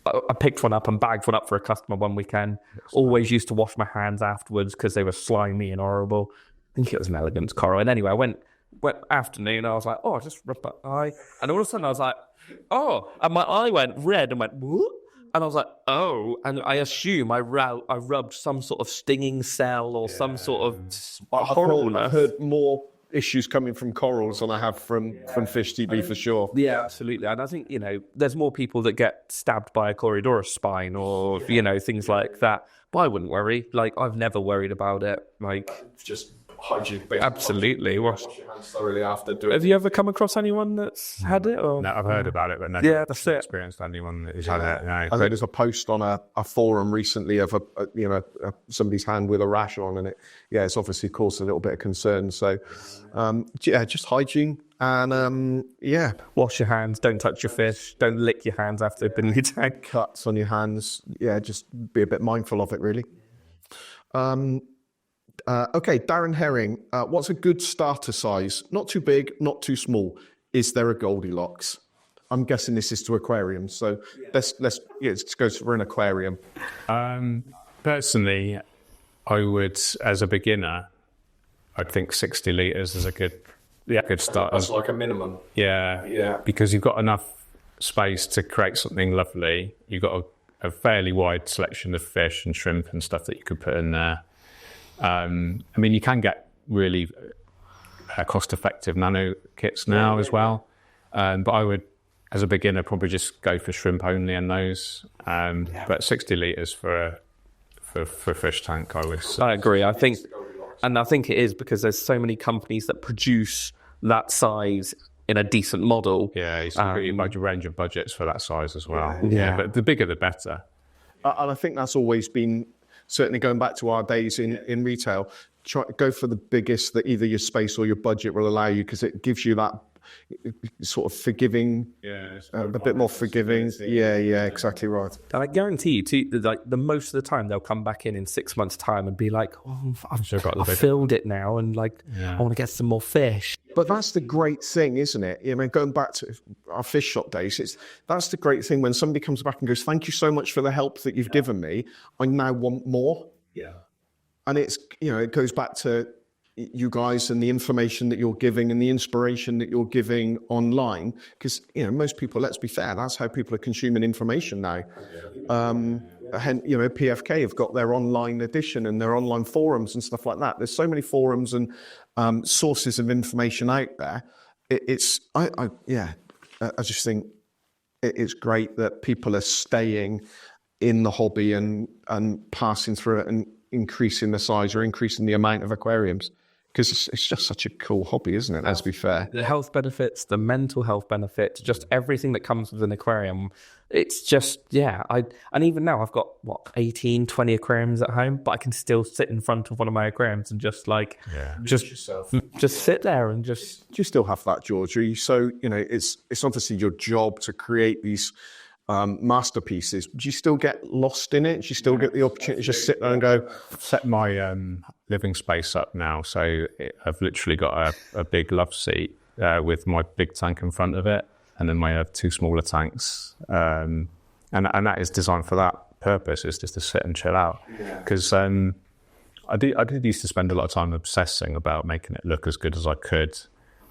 I picked one up and bagged one up for a customer one weekend. Always used to wash my hands afterwards because they were slimy and horrible. I think it was an elegance coral. And anyway, I went afternoon, I was like, oh, I just rubbed my eye. And all of a sudden I was like, oh, and my eye went red and went, whoop. And I was like, oh, and I assume I rubbed some sort of stinging cell or some sort of horribleness. I've heard more issues coming from corals than I have from fish TB for sure. Yeah, absolutely. And I think, there's more people that get stabbed by a Corydoras spine or, things like that. But I wouldn't worry. Like, I've never worried about it. Like, just hygiene. Absolutely. Wash your hands thoroughly after doing it. Have you ever come across anyone that's had it? Or? No, I've heard about it, but never that's it. experienced anyone that's had it. No. I think there's a post on a forum recently of somebody's hand with a rash on, and it's obviously caused a little bit of concern. So, just hygiene and wash your hands. Don't touch your fish. Don't lick your hands after they've been in your tank. Cuts on your hands. Yeah, just be a bit mindful of it, really. Okay, Darren Herring, what's a good starter size? Not too big, not too small. Is there a Goldilocks? I'm guessing this is to aquariums, so let's go for an aquarium. Personally, I would, as a beginner, I'd think 60 litres is a good start. That's like a minimum. Yeah, because you've got enough space to create something lovely. You've got a fairly wide selection of fish and shrimp and stuff that you could put in there. You can get really cost-effective nano kits now as well. But I would, as a beginner, probably just go for shrimp only in those. But 60 litres for a fish tank, I would say. I agree. I think it is because there's so many companies that produce that size in a decent model. Yeah, it's a pretty much a range of budgets for that size as well. Yeah, but the bigger the better. And I think that's always been... Certainly going back to our days in retail, go for the biggest that either your space or your budget will allow you, because it gives you that sort of forgiving, a bit more forgiving. Yeah, exactly right. And I guarantee you, too, like the most of the time they'll come back in 6 months' time and be like, "Oh, I've filled it now, and I want to get some more fish." But that's the great thing, isn't it? Going back to our fish shop days, that's the great thing when somebody comes back and goes, "Thank you so much for the help that you've given me. I now want more." Yeah. And it's, it goes back to you guys and the information that you're giving and the inspiration that you're giving online. Because, most people, let's be fair, that's how people are consuming information now. PFK have got their online edition and their online forums and stuff like that. There's so many forums and sources of information out there. I just think it's great that people are staying in the hobby and passing through it and increasing the size or increasing the amount of aquariums. because it's just such a cool hobby, isn't it? Let's be fair. The health benefits, the mental health benefits, just everything that comes with an aquarium. It's just, and even now I've got 18, 20 aquariums at home, but I can still sit in front of one of my aquariums and just sit there and just. Do you still have that, George? Are you so, it's obviously your job to create these masterpieces. Do you still get lost in it? Do you still get the opportunity to just sit there and go? I've set my living space up now, so I've literally got a big love seat with my big tank in front of it, and then I have 2 smaller tanks, and that is designed for that purpose. It's just to sit and chill out. Because I did used to spend a lot of time obsessing about making it look as good as I could,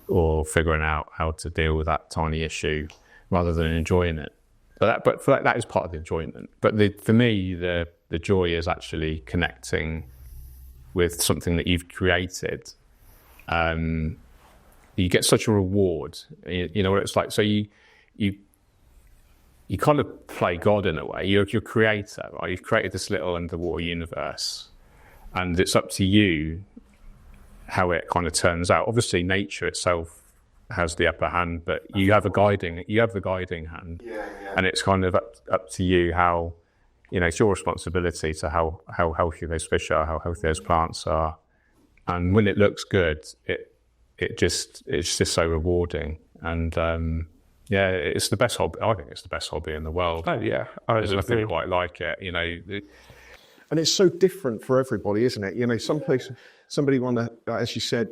or figuring out how to deal with that tiny issue rather than enjoying it. But that is part of the enjoyment. But for me, the joy is actually connecting with something that you've created. You get such a reward. You know what it's like. So you kind of play God in a way. You're creator, right? You've created this little underwater universe, and it's up to you how it kind of turns out. Obviously, nature itself has the upper hand, but you have the guiding hand, and it's kind of up to you how, it's your responsibility to how healthy those fish are, how healthy those plants are, and when it looks good, it's just so rewarding, and it's the best hobby. I think it's the best hobby in the world. Oh yeah, there's nothing quite like it, And it's so different for everybody, isn't it? Somebody want to, as you said,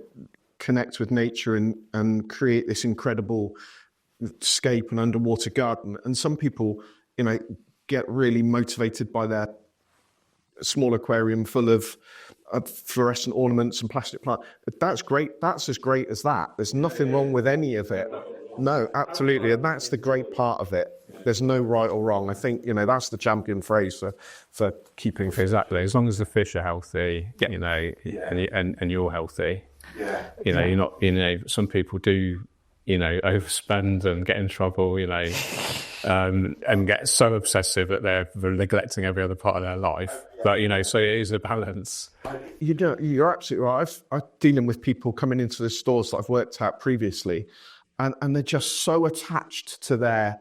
connect with nature and create this incredible scape and underwater garden. And some people, get really motivated by their small aquarium full of fluorescent ornaments and plastic plant. But that's great. That's as great as that. There's nothing wrong with any of it. No, absolutely. And that's the great part of it. There's no right or wrong. I think, that's the champion phrase for keeping fish. Exactly. As long as the fish are healthy, and you're healthy. You're not, some people do, overspend and get in trouble, and get so obsessive that they're neglecting every other part of their life. But, so it is a balance. You're absolutely right. I'm dealing with people coming into the stores that I've worked at previously, and they're just so attached to their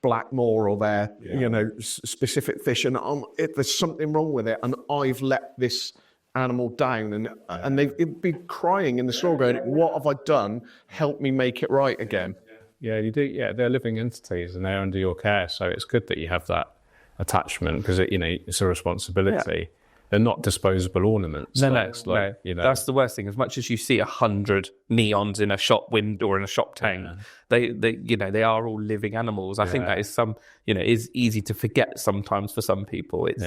Blackmore or their, specific fish, and there's something wrong with it, and I've let this animal down, and they'd be crying in the store going, what have I done? Help me make it right again. Yeah, you do. Yeah, they're living entities and they're under your care. So it's good that you have that attachment, because it's a responsibility. Yeah. They're not disposable ornaments. No. That's the worst thing. As much as you see 100 neons in a shop window or in a shop tank, they are all living animals. I think that is is easy to forget sometimes for some people. It's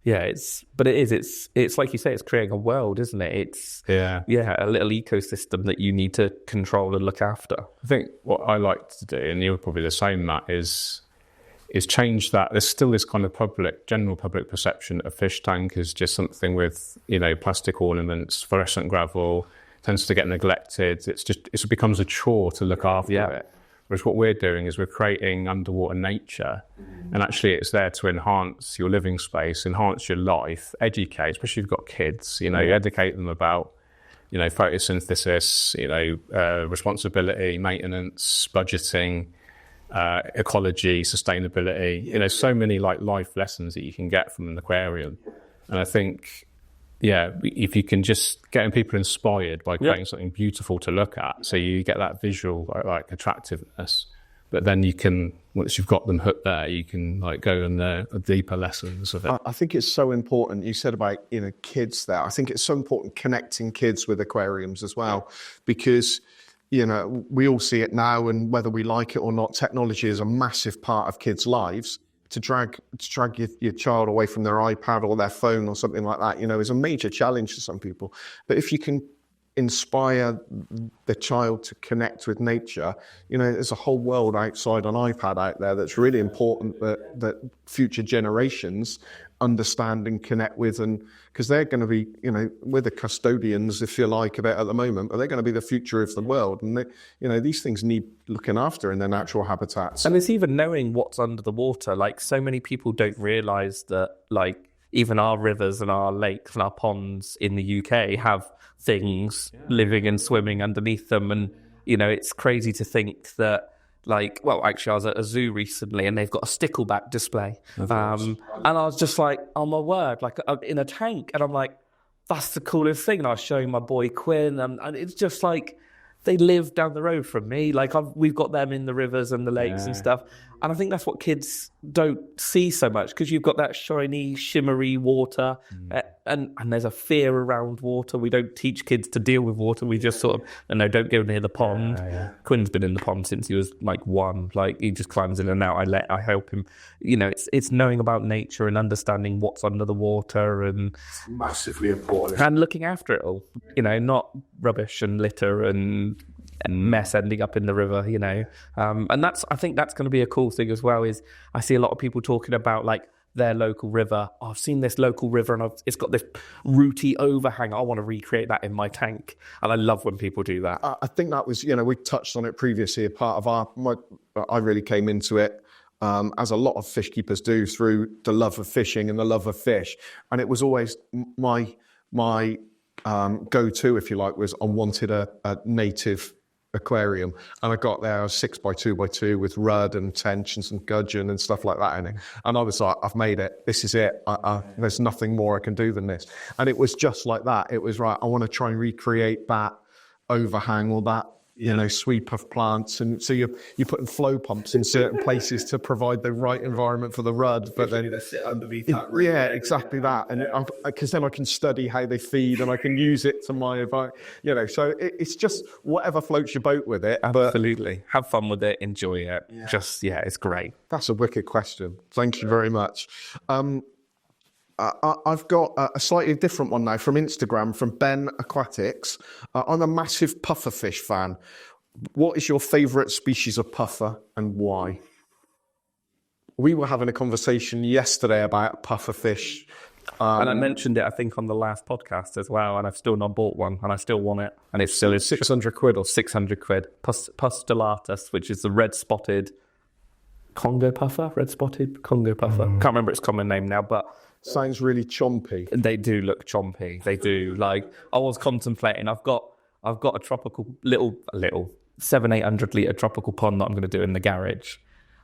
it's like you say, it's creating a world, isn't it? It's a little ecosystem that you need to control and look after. I think what I like to do, and you're probably the same, Matt, is change that. There's still this kind of general public perception of fish tank is just something with plastic ornaments, fluorescent gravel, tends to get neglected. It becomes a chore to look after it. Whereas what we're doing is we're creating underwater nature, and actually it's there to enhance your living space, enhance your life, educate, especially if you've got kids, you educate them about, photosynthesis, responsibility, maintenance, budgeting, ecology, sustainability, so many life lessons that you can get from an aquarium. And I think, if you can just getting people inspired by creating something beautiful to look at, so you get that visual attractiveness, but then you can, once you've got them hooked there, you can go in the deeper lessons of it. I think it's so important. You said about kids there. I think it's so important connecting kids with aquariums as well, because we all see it now, and whether we like it or not, technology is a massive part of kids' lives. To drag your child away from their iPad or their phone or something like that, is a major challenge to some people. But if you can inspire the child to connect with nature, there's a whole world outside an iPad out there that's really important that future generations understand and connect with, and because they're going to be, we're the custodians, if you like, of it at the moment, but they're going to be the future of the world, and these things need looking after in their natural habitats. And it's even knowing what's under the water. So many people don't realise that even our rivers and our lakes and our ponds in the UK have things living and swimming underneath them. And, you know, it's crazy to think that, like, well, actually, I was at a zoo recently and they've got a stickleback display. And I was just like, oh my word, like in a tank. And I'm like, that's the coolest thing. And I was showing my boy Quinn, and it's just like, they live down the road from me. Like we've got them in the rivers and the lakes and stuff. And I think that's what kids don't see so much, because you've got that shiny, shimmery water, and there's a fear around water. We don't teach kids to deal with water. We just sort of, no, don't go near the pond. Quinn's been in the pond since he was like 1. Like he just climbs in and out. I help him. You know, it's knowing about nature and understanding what's under the water, and it's massively important. And looking after it all. You know, not rubbish and litter and mess ending up in the river, you know. And I think that's going to be a cool thing as well, is I see a lot of people talking about like their local river. Oh, I've seen this local river and it's got this rooty overhang. I want to recreate that in my tank. And I love when people do that. I think that was, you know, we touched on it previously. A part of I really came into it, as a lot of fish keepers do, through the love of fishing and the love of fish. And it was always my go-to, if you like, was I wanted a native aquarium, and I got there, I was 6x2x2 with rudd and tench and some gudgeon and stuff like that in it, and I was like, I've made it, this is it, there's nothing more I can do than this. And it was just like that. It was right, I want to try and recreate that overhang, or that, you know, sweep of plants. And so you're putting flow pumps in certain places to provide the right environment for the rudd, but then they sit underneath that. Yeah, exactly that. And because then I can study how they feed and I can use it to my advantage, you know. So it's just whatever floats your boat with it. Absolutely. Have fun with it, enjoy it. Yeah. It's great. That's a wicked question. Thank you very much. I've got a slightly different one now from Instagram, from Ben Aquatics. I'm a massive pufferfish fan. What is your favourite species of puffer and why? We were having a conversation yesterday about pufferfish. And I mentioned it, I think, on the last podcast as well, and I've still not bought one, and I still want it. And it still is 600 quid or 600 quid. Pustellatus, which is the red-spotted Congo puffer, red-spotted Congo puffer. Can't remember its common name now, but sounds really chompy. They do look chompy. They do. Like, I was contemplating. I've got a tropical little 700-800 litre tropical pond that I'm going to do in the garage,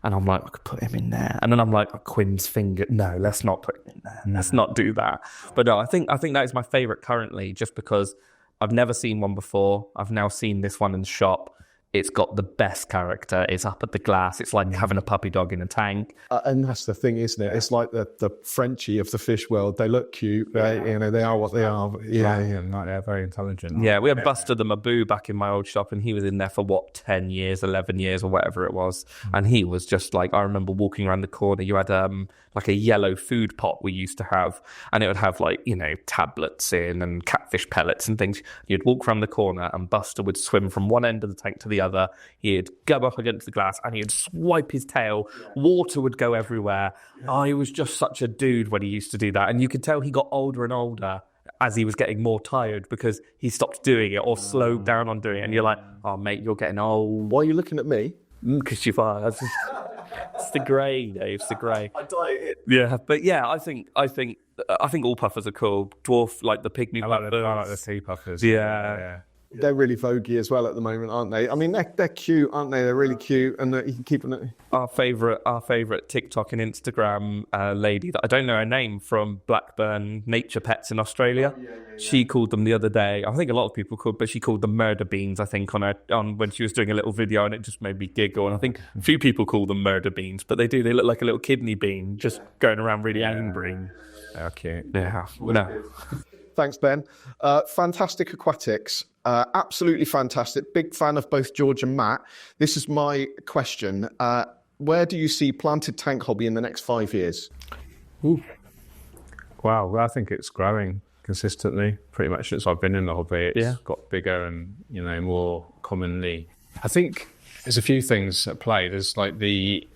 and I'm like, I could put him in there. And then I'm like, Quinn's finger. No, let's not put him in there. Let's not do that. But no, I think that is my favourite currently, just because I've never seen one before. I've now seen this one in the shop. It's got the best character. It's up at the glass. It's like having a puppy dog in a tank. And that's the thing, isn't it? It's like the Frenchie of the fish world. They look cute. You know, they are what they are. Yeah, they're very intelligent. Yeah, we had Buster the Maboo back in my old shop, and he was in there for 10 years, 11 years, or whatever it was. And he was just like, I remember walking around the corner. You had like a yellow food pot we used to have, and it would have like, you know, tablets in and catfish pellets and things. You'd walk around the corner, and Buster would swim from one end of the tank to the other. He'd go up against the glass and he'd swipe his tail. Water would go everywhere. Oh, he was just such a dude when he used to do that. And you could tell he got older and older as he was getting more tired, because he stopped doing it or slowed down on doing it. And you're like, oh, mate, you're getting old. Why are you looking at me? Because you are. It's the grey, Dave. It's the grey. I dyed it. Yeah, but yeah, I think all puffers are cool. Dwarf, like the pygmy puffers. I like the sea puffers. Yeah. They're really voguey as well at the moment, aren't they? I mean, they're cute, aren't they? They're really cute, and you can keep them. Our favourite TikTok and Instagram lady that I don't know her name, from Blackburn Nature Pets in Australia. She called them the other day. I think a lot of people could, but she called them murder beans. I think on when she was doing a little video, and it just made me giggle. And I think a few people call them murder beans, but they do. They look like a little kidney bean, just going around really angry. They're cute. Yeah. No. Thanks, Ben. Fantastic Aquatics. Absolutely fantastic. Big fan of both George and Matt. This is my question. Where do you see Planted Tank Hobby in the next 5 years? Ooh. Wow, well, I think it's growing consistently. Pretty much since I've been in the hobby, it's got bigger and, you know, more commonly. I think there's a few things at play. There's like the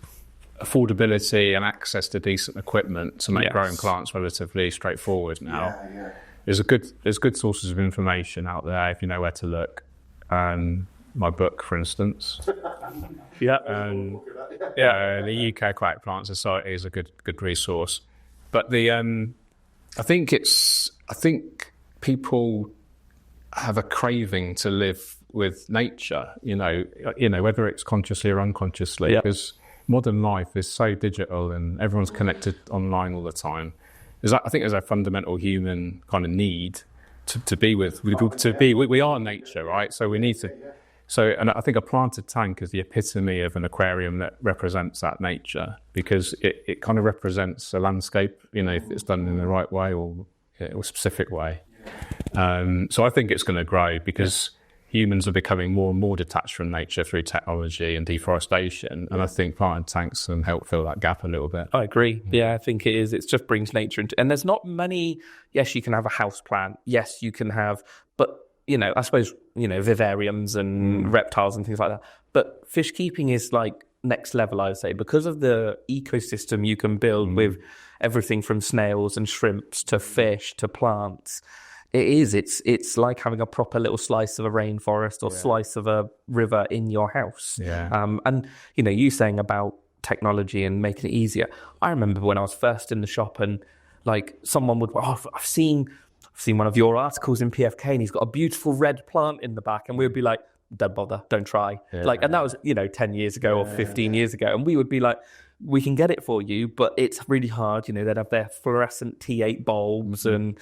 affordability and access to decent equipment to make growing plants relatively straightforward now. There's good sources of information out there if you know where to look. My book, for instance. The UK Aquatic Plant Society is a good resource. But the I think people have a craving to live with nature, whether it's consciously or unconsciously, because modern life is so digital and everyone's connected online all the time. I think there's a fundamental human kind of need to be with, we are nature, right? So we need to, and I think a planted tank is the epitome of an aquarium that represents that nature, because it kind of represents a landscape, if it's done in the right way or a specific way. So I think it's going to grow because humans are becoming more and more detached from nature through technology and deforestation. And I think planted tanks can help fill that gap a little bit. I agree. Yeah, I think it is. It just brings nature into, and there's not many, yes, you can have a house plant. Yes, you can have, but, I suppose, vivariums and reptiles and things like that. But fish keeping is like next level, I would say, because of the ecosystem you can build with everything from snails and shrimps to fish to plants. It's like having a proper little slice of a rainforest or slice of a river in your house. Yeah. And you saying about technology and making it easier. I remember when I was first in the shop and like someone would, I've seen one of your articles in PFK and he's got a beautiful red plant in the back, and we'd be like, don't bother, don't try. Yeah. And that was 10 years ago or 15 years ago, and we would be like, we can get it for you, but it's really hard. They'd have their fluorescent T8 bulbs and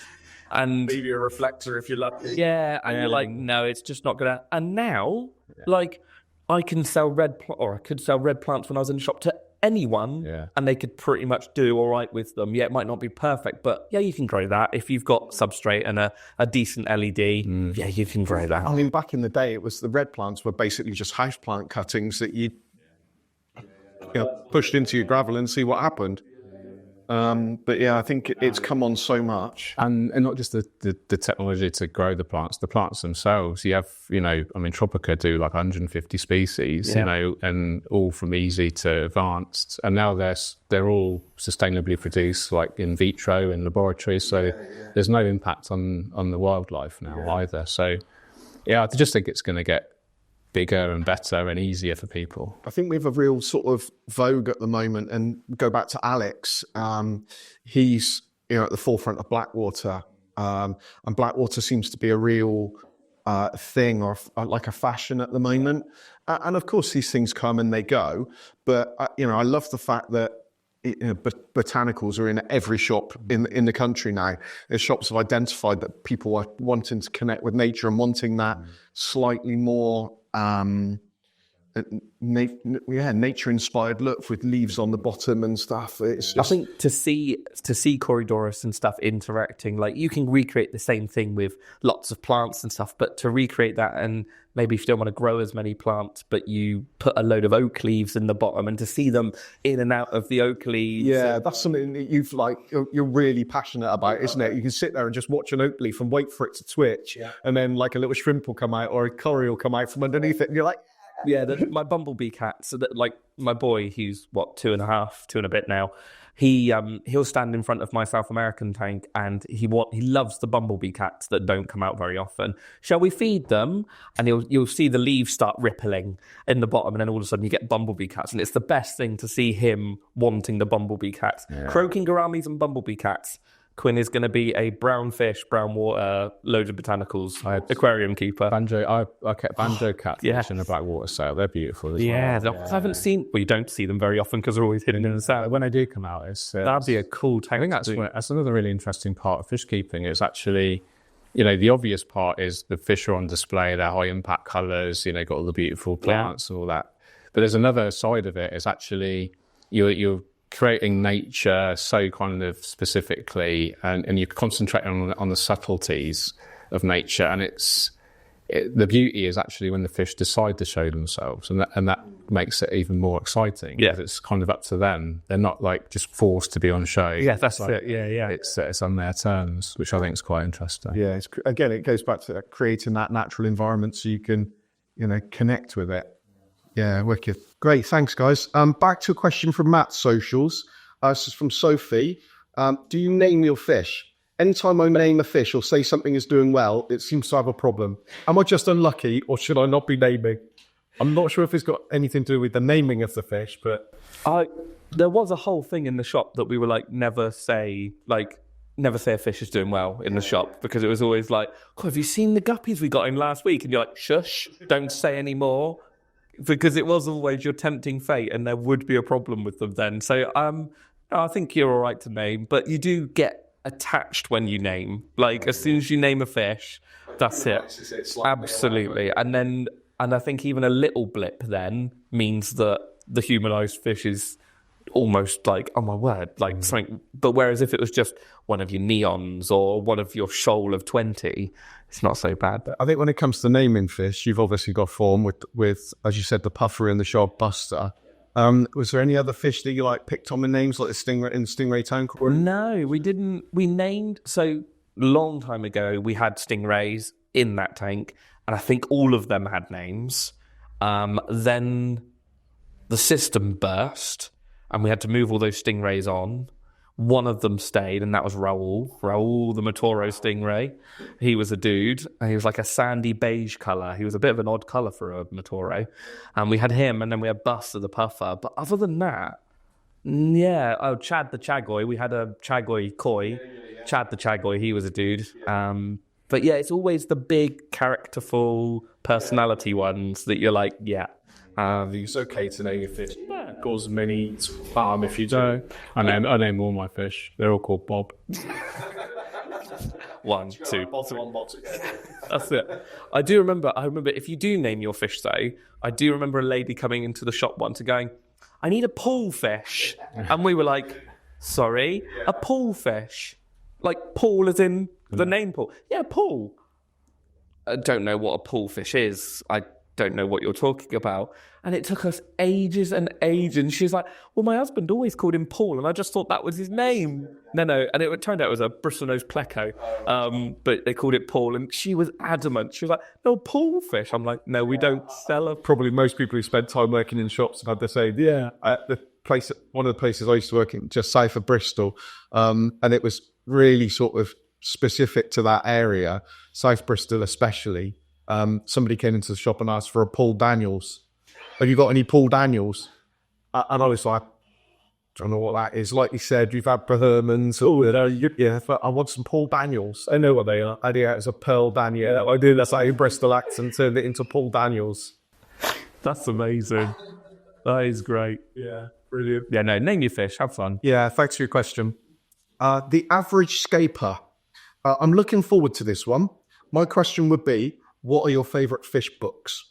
maybe a reflector if you're lucky. Yeah, and you're like, no, it's just not gonna. And now, I can sell I could sell red plants when I was in the shop to anyone, and they could pretty much do all right with them. Yeah, it might not be perfect, but yeah, you can grow that if you've got substrate and a decent LED. Yeah, you can grow that. I mean, back in the day, it was the red plants were basically just houseplant cuttings that you pushed into your gravel and see what happened. But yeah, I think it's come on so much. And not just the technology to grow the plants themselves. You have, Tropica do like 150 species, and all from easy to advanced. And now they're all sustainably produced, like in vitro in laboratories. So there's no impact on the wildlife now either. So yeah, I just think it's going to get bigger and better and easier for people. I think we have a real sort of vogue at the moment, and go back to Alex. He's at the forefront of Blackwater, and Blackwater seems to be a real thing or like a fashion at the moment. And of course, these things come and they go. But I love the fact that botanicals are in every shop in the country now. The shops have identified that people are wanting to connect with nature and wanting that slightly more nature-inspired look with leaves on the bottom and stuff. It's just... I think to see Corydoras and stuff interacting, like you can recreate the same thing with lots of plants and stuff, but to recreate that, and maybe if you don't want to grow as many plants, but you put a load of oak leaves in the bottom, and to see them in and out of the oak leaves. Yeah, that's something that you're really passionate about, isn't it? You can sit there and just watch an oak leaf and wait for it to twitch, and then like a little shrimp will come out or a cory will come out from underneath it, and you're like, yeah, my bumblebee cat. So that, like my boy, he's 2 and a bit now. He'll stand in front of my South American tank, and he loves the bumblebee cats that don't come out very often. Shall we feed them? And you'll see the leaves start rippling in the bottom, and then all of a sudden you get bumblebee cats, and it's the best thing to see him wanting the bumblebee cats. Yeah. Croaking gouramis and bumblebee cats. Quinn is going to be a brown fish, brown water, loads of botanicals, aquarium keeper. I kept banjo catfish in a blackwater sail. They're beautiful as well. I haven't seen... Well, you don't see them very often because they're always hidden in the sand. When they do come out, that'd be a cool tank. I think that's another really interesting part of fish keeping. It's actually... the obvious part is the fish are on display, they're high impact colours, got all the beautiful plants and all that. But there's another side of it, is actually you're creating nature so kind of specifically, and you're concentrating on the subtleties of nature, and the beauty is actually when the fish decide to show themselves, and that makes it even more exciting. Yeah, it's kind of up to them. They're not like just forced to be on show. Yeah, that's it. Yeah. It's on their terms, which I think is quite interesting. Yeah, again, it goes back to creating that natural environment so you can, connect with it. Yeah, wicked. Great, thanks, guys. Back to a question from Matt's socials. This is from Sophie. Do you name your fish? Anytime I name a fish or say something is doing well, it seems to have a problem. Am I just unlucky, or should I not be naming? I'm not sure if it's got anything to do with the naming of the fish, but... There was a whole thing in the shop that we were like, never say, like, never say a fish is doing well in the shop, because it was always like, oh, have you seen the guppies we got in last week? And you're like, shush, don't say any more. Because it was always your tempting fate, and there would be a problem with them then. So I think you're all right to name, but you do get attached when you name. Like, as soon as you name a fish, that's it. Absolutely. And I think even a little blip then means that the humanised fish is almost like, oh my word, like something. But whereas if it was just one of your neons or one of your shoal of 20, it's not so bad. I think when it comes to naming fish, you've obviously got form with as you said, the puffer and the shard buster. Was there any other fish that you like picked on the names, like the stingray in the stingray tank? No, we didn't. We named, so long time ago we had stingrays in that tank, and I think all of them had names. Then the system burst, and we had to move all those stingrays on. One of them stayed, and that was Raoul, the Matoro stingray. He was a dude. He was like a sandy beige colour. He was a bit of an odd colour for a Matoro. And we had him, and then we had Buster the puffer. But other than that, Chad the chagoy. We had a chagoy koi. Chad the chagoy, he was a dude. But yeah, it's always the big, characterful, personality ones that you're like, yeah. It's okay to name your fish. Cause many farm if you don't. I name all my fish. They're all called Bob. 1, 2. That's it. I remember if you do name your fish though, I do remember a lady coming into the shop once and going, I need a pool fish. And we were like, sorry, a pool fish? Like pool as in the name pool? Yeah, pool. I don't know what a pool fish is. I don't know what you're talking about. And it took us ages and ages. And she's like, well, my husband always called him Paul, and I just thought that was his name. No. And it turned out it was a bristlenose pleco. But they called it Paul, and she was adamant. She was like, no, Paul fish. I'm like, no, we don't sell a... Probably most people who spend time working in shops have had to say, one of the places I used to work in, just south of Bristol, and it was really sort of specific to that area, South Bristol especially. Somebody came into the shop and asked for a Paul Daniels. Have you got any Paul Daniels? And I was like, I don't know what that is. Like you said, you've had Hermans. But I want some Paul Daniels. I know what they are. Yeah, it's a Pearl Daniel. Yeah, I do. That's like a Bristol accent, turned it into Paul Daniels. That's amazing. That is great. Yeah, brilliant. Yeah, no, name your fish. Have fun. Yeah, thanks for your question. The average scaper. I'm looking forward to this one. My question would be, what are your favourite fish books?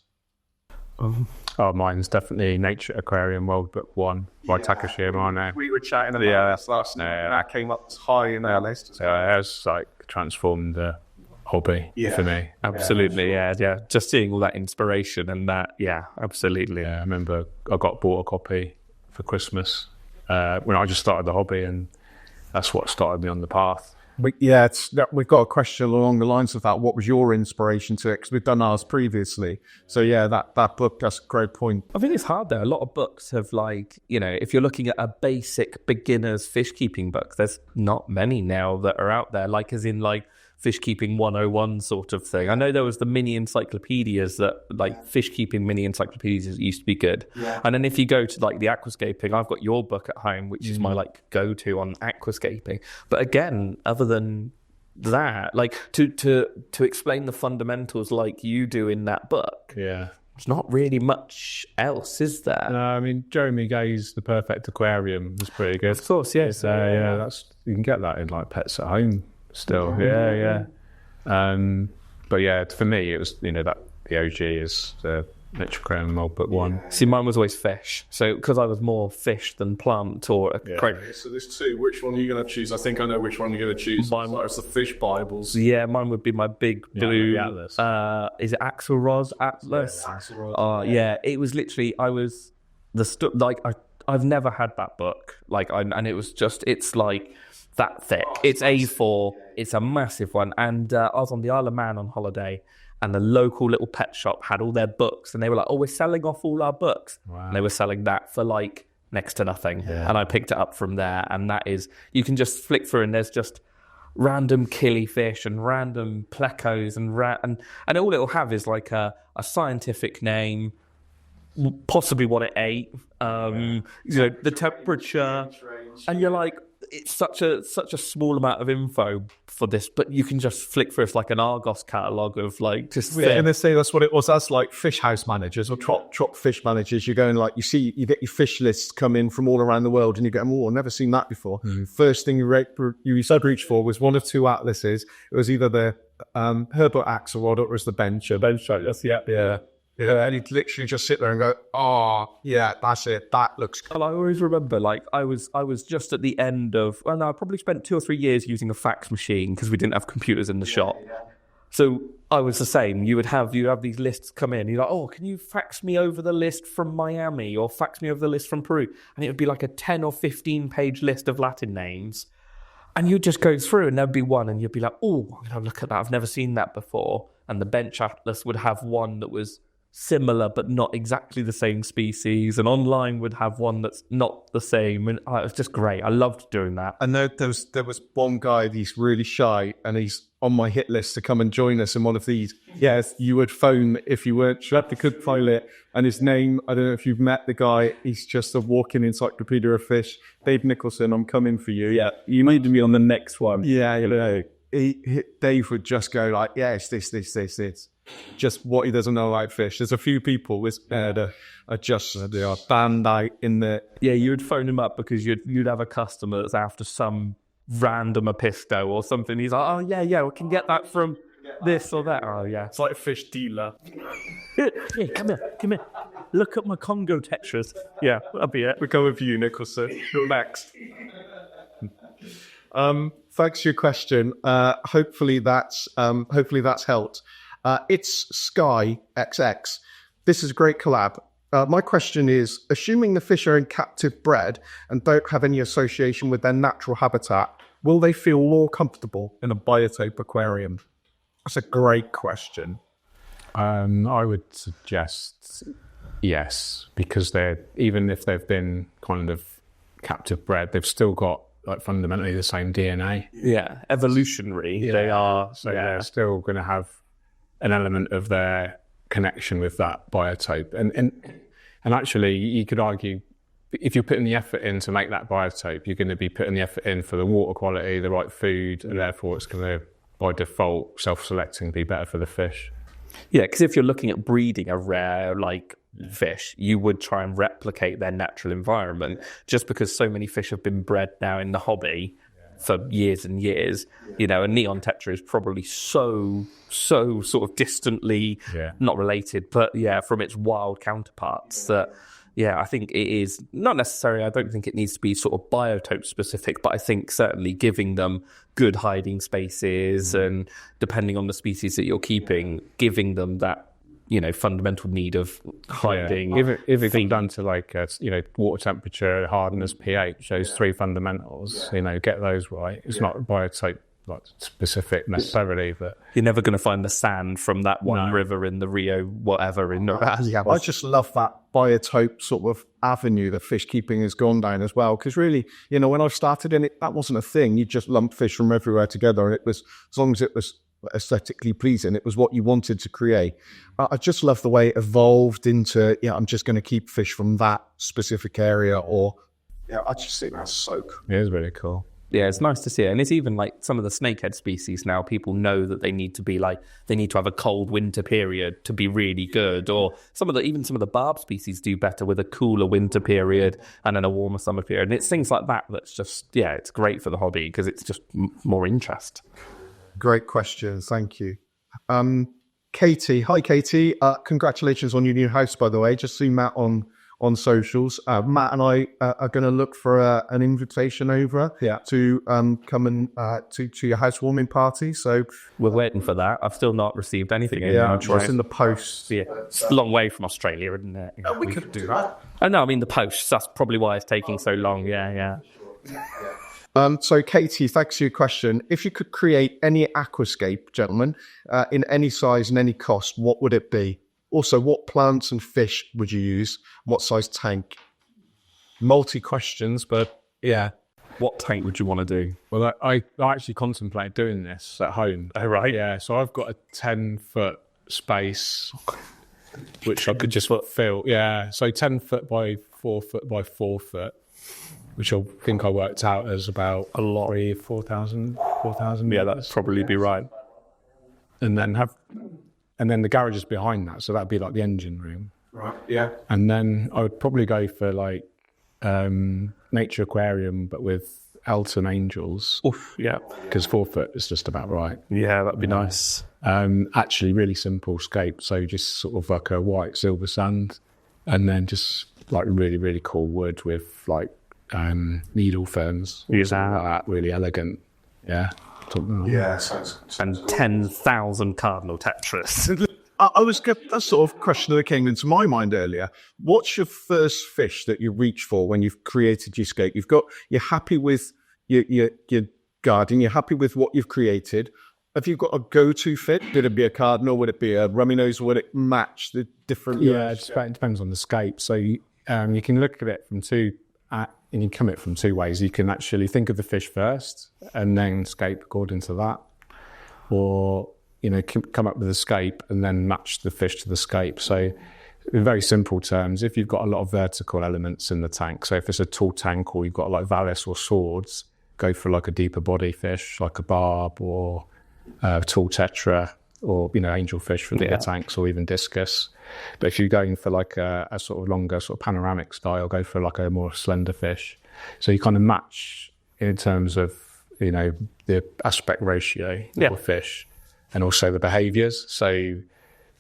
Oh, mine's definitely Nature Aquarium World Book 1 by Takashima. We were chatting about that last night, and that came up high in our list. So it has like transformed the hobby for me. Absolutely, yeah. Just seeing all that inspiration and that, absolutely. Yeah, I remember I bought a copy for Christmas when I just started the hobby, and that's what started me on the path. We've got a question along the lines of that. What was your inspiration to it? Because we've done ours previously. So yeah, that book, that's a great point. I think it's hard though. A lot of books have if you're looking at a basic beginner's fish keeping book, there's not many now that are out there, like as in like Fishkeeping 101 sort of thing. I know there was the mini encyclopedias that fish keeping mini encyclopedias used to be good. Yeah. And then if you go to like the aquascaping, I've got your book at home, which is my go-to on aquascaping. But again, other than that, to explain the fundamentals like you do in that book, there's not really much else, is there? No, I mean, Jeremy Gay's The Perfect Aquarium was pretty good. Of course, yes. So you can get that in Pets at Home. Still, but yeah, for me, it was that the OG is the Nature Aquarium World Book 1. See, mine was always fish. So because I was more fish than plant or aquarium. So there's two. Which one are you going to choose? I think I know which one you're going to choose. Mine was the fish Bibles. Yeah, mine would be my big blue. The Atlas. Is it Axelrod Atlas? Yeah, Axelrod. Yeah, it was literally. I've never had that book. And it was just. It's like that thick. It's A4. It's a massive one. And I was on the Isle of Man on holiday, and the local little pet shop had all their books, and they were like, "Oh, we're selling off all our books." Wow. And they were selling that for next to nothing. Yeah. And I picked it up from there. And that is, you can just flick through, and there's just random killifish and random plecos and all it'll have is like a scientific name, possibly what it ate, the temperature, and you're like, it's such a small amount of info for this, but you can just flick through. It's like an Argos catalogue of like just. Yeah, and they say that's what it was. That's like fish house managers or trop fish managers. You're going like you get your fish lists come in from all around the world, and you go, oh, I've never seen that before. First thing you reach for was one of two atlases. It was either the Herbert axle rod or it was the bench. That's yeah. Yeah, and he'd literally just sit there and go, oh, yeah, that's it. That looks good. Well, I always remember, like, I was just at the end of, well, no, I probably spent 2 or 3 years using a fax machine because we didn't have computers in the shop. Yeah. So I was the same. You have these lists come in. You're like, oh, can you fax me over the list from Miami or fax me over the list from Peru? And it would be like a 10 or 15 page list of Latin names. And you'd just go through and there'd be one and you'd be like, oh, I'm going to look at that. I've never seen that before. And the bench atlas would have one that was similar but not exactly the same species, and online would have one that's not the same, and it was just great. I loved doing that. And there was one guy, he's really shy, and he's on my hit list to come and join us in one of these. Yes, you would phone if you weren't sure the could pilot. And his name, I don't know if you've met the guy, he's just a walking encyclopedia of fish. Dave Nicholson, I'm coming for you. Yeah, you need to be on the next one. Yeah, you know, Dave would just go like, yeah, it's this. Just what he doesn't know about fish. There's a few people with are just they are banned out in the. Yeah, you would phone him up because you'd have a customer that's after some random apisto or something. He's like, oh yeah, we can get that from this or that. Oh yeah, it's like a fish dealer. Yeah, come here. Look at my Congo tetras. Yeah, that'll be it. We'll go with you, Nicholson. You're next. Thanks for your question. Hopefully that's helped. It's Sky XX. This is a great collab. My question is, assuming the fish are in captive bred and don't have any association with their natural habitat, will they feel more comfortable in a biotope aquarium? That's a great question. I would suggest yes, because even if they've been kind of captive bred, they've still got like fundamentally the same DNA. Yeah, evolutionary. Yeah. They are. So they're still going to have an element of their connection with that biotope. And actually, you could argue, if you're putting the effort in to make that biotope, you're going to be putting the effort in for the water quality, the right food, and therefore it's going to, by default, self-selecting, be better for the fish. Yeah, because if you're looking at breeding a rare, fish, you would try and replicate their natural environment. Just because so many fish have been bred now in the hobby for years and years, a neon tetra is probably so sort of distantly not related, but from its wild counterparts that I think it is not necessarily, I don't think it needs to be sort of biotope specific, but I think certainly giving them good hiding spaces and depending on the species that you're keeping, giving them that fundamental need of hiding. If it's done to water temperature, hardness, pH, those 3 fundamentals, get those right. It's not biotope specific necessarily, but you're never going to find the sand from that one river in the Rio whatever in Nevada. I just love that biotope sort of avenue that fish keeping has gone down as well, because really, when I started in it, that wasn't a thing. You just lumped fish from everywhere together, and it was, as long as it was aesthetically pleasing, it was what you wanted to create. I just love the way it evolved into I'm just going to keep fish from that specific area, or I just think that's so cool. It is really cool. Yeah, it's nice to see it. And it's even like some of the snakehead species now, people know that they need to have a cold winter period to be really good. Or some of the barb species do better with a cooler winter period and then a warmer summer period. And it's things like that that's just, it's great for the hobby because it's just more interest. Great question. Thank you. Katie. Hi, Katie. Congratulations on your new house, by the way. Just seen Matt on socials. Matt and I are going to look for an invitation over to come and to your housewarming party. So we're waiting for that. I've still not received anything. It's in the post. Yeah, it's a long way from Australia, isn't it? We could do that. Oh no, I mean the post. That's probably why it's taking so long. Yeah. So, Katie, thanks for your question. If you could create any aquascape, gentlemen, in any size and any cost, what would it be? Also, what plants and fish would you use? What size tank? Multi-questions, but What tank would you want to do? Well, I actually contemplate doing this at home. Oh, right. Yeah, so I've got a 10-foot space which I could just fill. Yeah, so 10 foot by 4 foot by 4 foot, which I think I worked out as about A lot. 4,000. Yeah, that'd probably be right. And then the garage is behind that, so that'd be like the engine room. Right. Yeah. And then I would probably go for like nature aquarium, but with Elton angels, Oof, yeah. because 4 foot is just about right. Yeah, that'd be nice. Actually, really simple scape. So just sort of like a white silver sand, and then just like really, really cool wood with like needle ferns. Yeah. Something like that, really elegant. Yeah. Yeah. Sounds. And 10,000 cardinal tetras. That sort of question that came into my mind earlier. What's your first fish that you reach for when you've created your scape? You're happy with your garden. You're happy with what you've created. Have you got a go-to fish? Would it be a cardinal? Would it be a rummy nose? Would it match the different? Yeah, it depends on the scape. So you can look at it from and you come at it from two ways. You can actually think of the fish first and then scape according to that, or come up with a scape and then match the fish to the scape. So in very simple terms, if you've got a lot of vertical elements in the tank, so if it's a tall tank or you've got like vallis or swords, go for like a deeper body fish, like a barb or tall tetra, or angelfish for bigger tanks, or even discus. But if you're going for like a sort of longer sort of panoramic style, go for like a more slender fish. So you kind of match in terms of the aspect ratio of a fish, and also the behaviours. So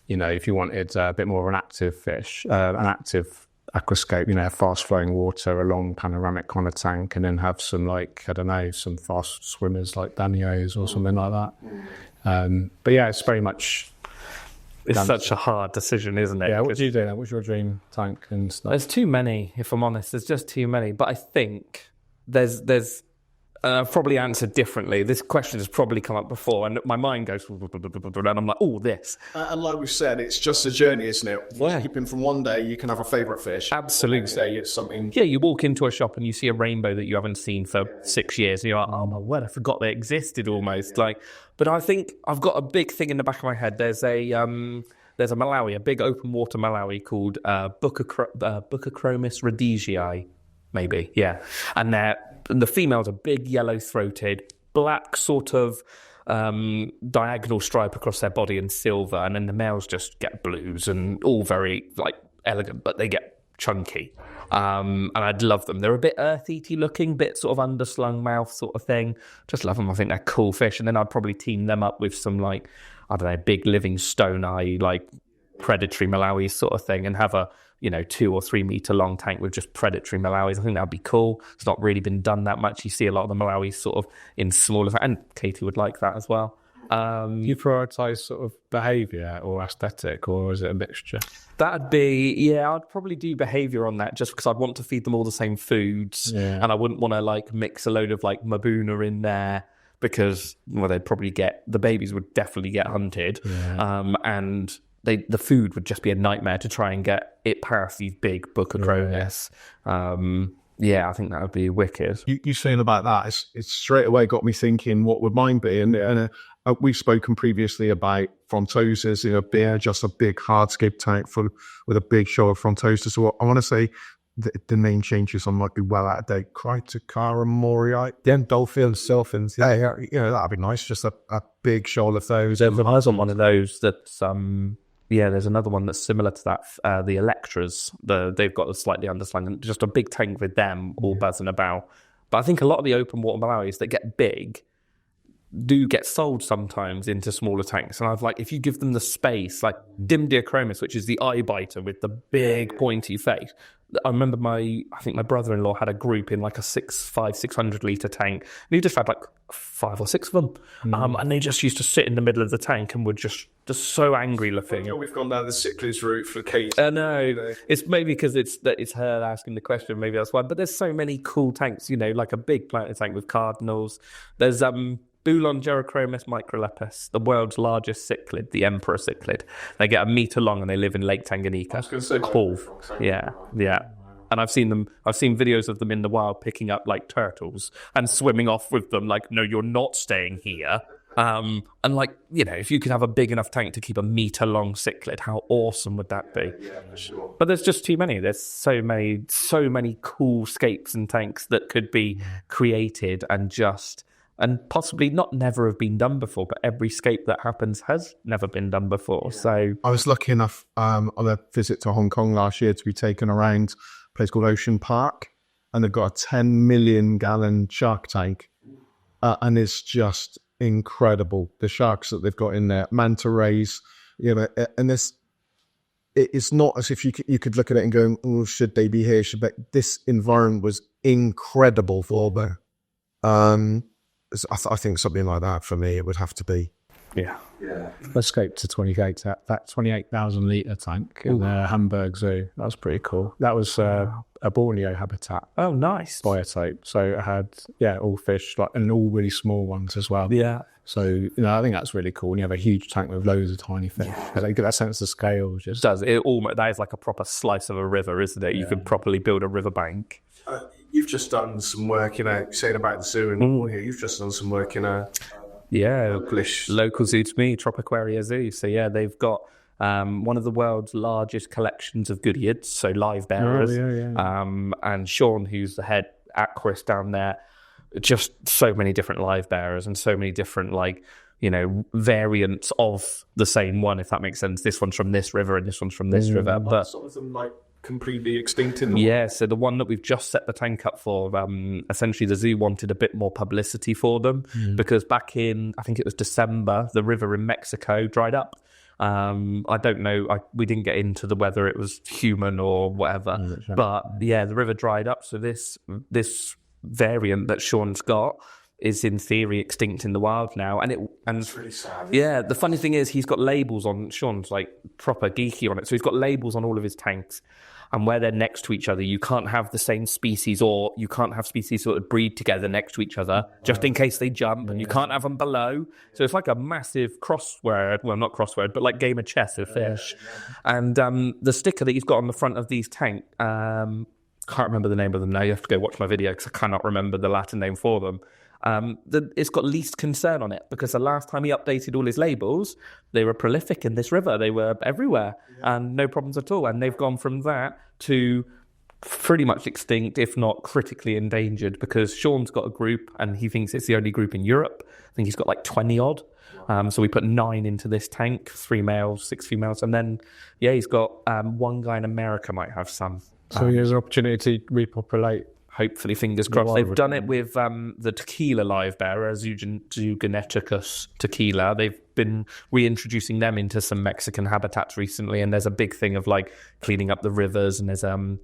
if you wanted a bit more of an active fish, an active aquascape, fast flowing water, a long panoramic kind of tank, and then have some some fast swimmers like Danios or something like that. But yeah, it's very much. It's such a hard decision, isn't it? Yeah, what do you do now? What's your dream tank and stuff? There's too many, if I'm honest. There's just too many. But I think there's probably answered differently. This question has probably come up before, and my mind goes, and I'm like, oh, this. And like we've said, it's just a journey, isn't it? Yeah. Keeping from one day, you can have a favourite fish. Absolutely. Next day, it's something. Yeah, you walk into a shop and you see a rainbow that you haven't seen for 6 years, and you're like, oh my word, I forgot they existed almost. But I think I've got a big thing in the back of my head. There's a Malawi, a big open water Malawi called Buccochromis rhodesii, maybe, yeah. And the females are big, yellow-throated, black sort of diagonal stripe across their body and silver, and then the males just get blues and all very elegant, but they get chunky. And I'd love them. They're a bit earth-eaty looking, bit sort of underslung mouth sort of thing. Just love them. I think they're cool fish. And then I'd probably team them up with some big living stone eye, predatory Malawis sort of thing, and have a 2 or 3 meter long tank with just predatory Malawis. I think that'd be cool. It's not really been done that much. You see a lot of the Malawis sort of in smaller, and Katie would like that as well. You prioritise sort of behaviour or aesthetic, or is it a mixture? That'd be, I'd probably do behaviour on that, just because I'd want to feed them all the same foods, and I wouldn't want to mix a load of Mabuna in there, because they'd probably the babies would definitely get hunted, and the food would just be a nightmare to try and get it past these big Buccochromis. I think that would be wicked. You saying about that, it's straight away got me thinking, what would mine be? And we've spoken previously about frontoses, just a big hardscape tank with a big show of frontoses. So I want to say the name changes, I might be well out of date. Critocara moriite. Then dolphins, dolphins. Yeah, that'd be nice. Just a big shoal of those. There's on one of those that's there's another one that's similar to that. The Electras, they've got a slightly underslung, just a big tank with them all buzzing about. But I think a lot of the open water Malawis that get big do get sold sometimes into smaller tanks. And if you give them the space, like Dimdiachromis, which is the eye biter with the big pointy face. I remember I think my brother-in-law had a group in a 600 litre tank, and he just had 5 or 6 of them. And they just used to sit in the middle of the tank and were just so angry looking. We've gone down the cichlids route for Kate. No, it's maybe because it's her asking the question, maybe that's why. But there's so many cool tanks, like a big planet tank with cardinals. There's Bulon Gerochromis microlepis, the world's largest cichlid, the emperor cichlid. They get 1 meter long and they live in Lake Tanganyika. I was going to say cool. Yeah. And I've seen videos of them in the wild picking up turtles and swimming off with them. No, you're not staying here. And like, if you could have a big enough tank to keep a meter-long cichlid, how awesome would that be? Yeah, for sure. But there's just too many. There's so many cool scapes and tanks that could be created and possibly not never have been done before, but every scape that happens has never been done before. So I was lucky enough on a visit to Hong Kong last year to be taken around a place called Ocean Park, and they've got a 10 million gallon shark tank, and it's just incredible. The sharks that they've got in there, manta rays, and it's not as if you could look at it and go, oh, should they be here? This environment was incredible for them. I think something like that for me, it would have to be. yeah. Escaped to 28,000 litre tank in the Hamburg Zoo. That was pretty cool. That was a Borneo habitat Oh, nice. biotope. So it had, all fish, and all really small ones as well. Yeah. So, I think that's really cool. And you have a huge tank with loads of tiny fish. They get that sense of scale. It does. That is like a proper slice of a river, isn't it? You could properly build a riverbank. You've just done some work, saying about the zoo and you've just done some work in a Local zoo to me, Tropiquaria Zoo. So they've got one of the world's largest collections of goodeids, so live bearers. And Sean, who's the head aquarist down there, just so many different live bearers and so many different variants of the same one, if that makes sense. This one's from this river and this one's from this river, but some of them completely extinct in the yeah, so the one that we've just set the tank up for, essentially the zoo wanted a bit more publicity for them because back in, I think it was December, the river in Mexico dried up. I don't know, we didn't get into the whether it was human or whatever, but the river dried up. So this variant that Sean's got is in theory extinct in the wild now, and it's really sad. Yeah, the funny thing is he's got labels on. Sean's proper geeky on it, so he's got labels on all of his tanks, and where they're next to each other, you can't have the same species, or you can't have species sort of breed together next to each other, just in case they jump, and you can't have them below. So it's like a massive crossword, well, not crossword, but like game of chess of fish. And the sticker that he's got on the front of these tank, can't remember the name of them now. You have to go watch my video because I cannot remember the Latin name for them. It's got least concern on it because the last time he updated all his labels, they were prolific in this river. They were everywhere and no problems at all. And they've gone from that to pretty much extinct, if not critically endangered, because Sean's got a group and he thinks it's the only group in Europe. I think he's got 20 odd. So we put 9 into this tank, 3 males, 6 females. And then, he's got one guy in America might have some. So there's an opportunity to repopulate. Hopefully, fingers crossed. They've done it with the tequila live bearer, Zoogeneticus tequila. They've been reintroducing them into some Mexican habitats recently, and there's a big thing of cleaning up the rivers, and there's the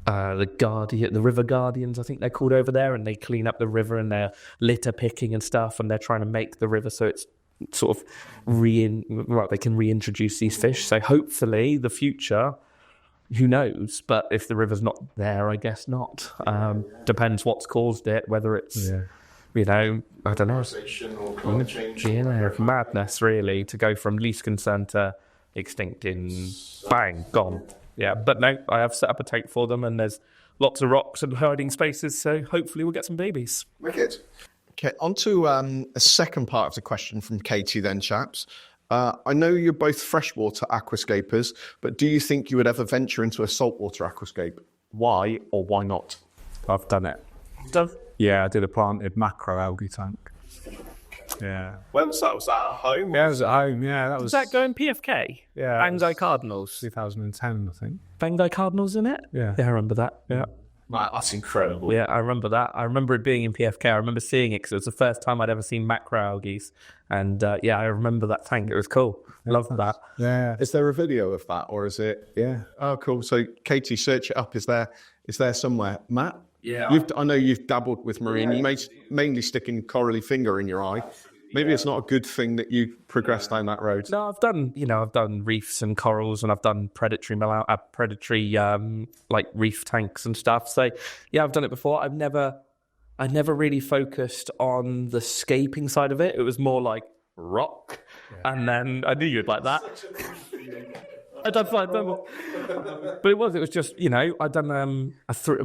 river guardians, I think they're called over there, and they clean up the river and they're litter picking and stuff, and they're trying to make the river so it's sort of they can reintroduce these fish. So hopefully, the future. Who knows? But if the river's not there, I guess not. Depends what's caused it, whether it's, I don't know. Or climate change. Madness, really, to go from least concern to extinct in bang, gone. Yeah, but no, I have set up a tank for them and there's lots of rocks and hiding spaces, so hopefully we'll get some babies. Wicked. Okay, on to a second part of the question from Katie then, chaps. I know you're both freshwater aquascapers, but do you think you would ever venture into a saltwater aquascape? Why or why not? I've done it. Yeah, I did a planted macroalgae tank. Yeah. When was that? Was that at home? Yeah, I was at home. Yeah, that was. Does that go in PFK? Yeah. Bangdai Cardinals. 2010, I think. Bangdai Cardinals in it? Yeah. Yeah, I remember that. Yeah. Wow, that's incredible. Yeah, I remember that. I remember it being in PFK. I remember seeing it because it was the first time I'd ever seen macroalgae. And I remember that tank. It was cool. Loved that. Yeah. Is there a video of that or is it? Yeah. Oh, cool. So Katie, search it up. Is there somewhere? Matt? Yeah. I know you've dabbled with marine. You mainly sticking corally finger in your eye. Maybe it's not a good thing that you progress down that road. No, I've done reefs and corals, and I've done predatory reef tanks and stuff. So yeah, I've done it before. I never really focused on the scaping side of it. It was more like rock, and then I knew you'd like that. I done fine, but it was just, you know, I done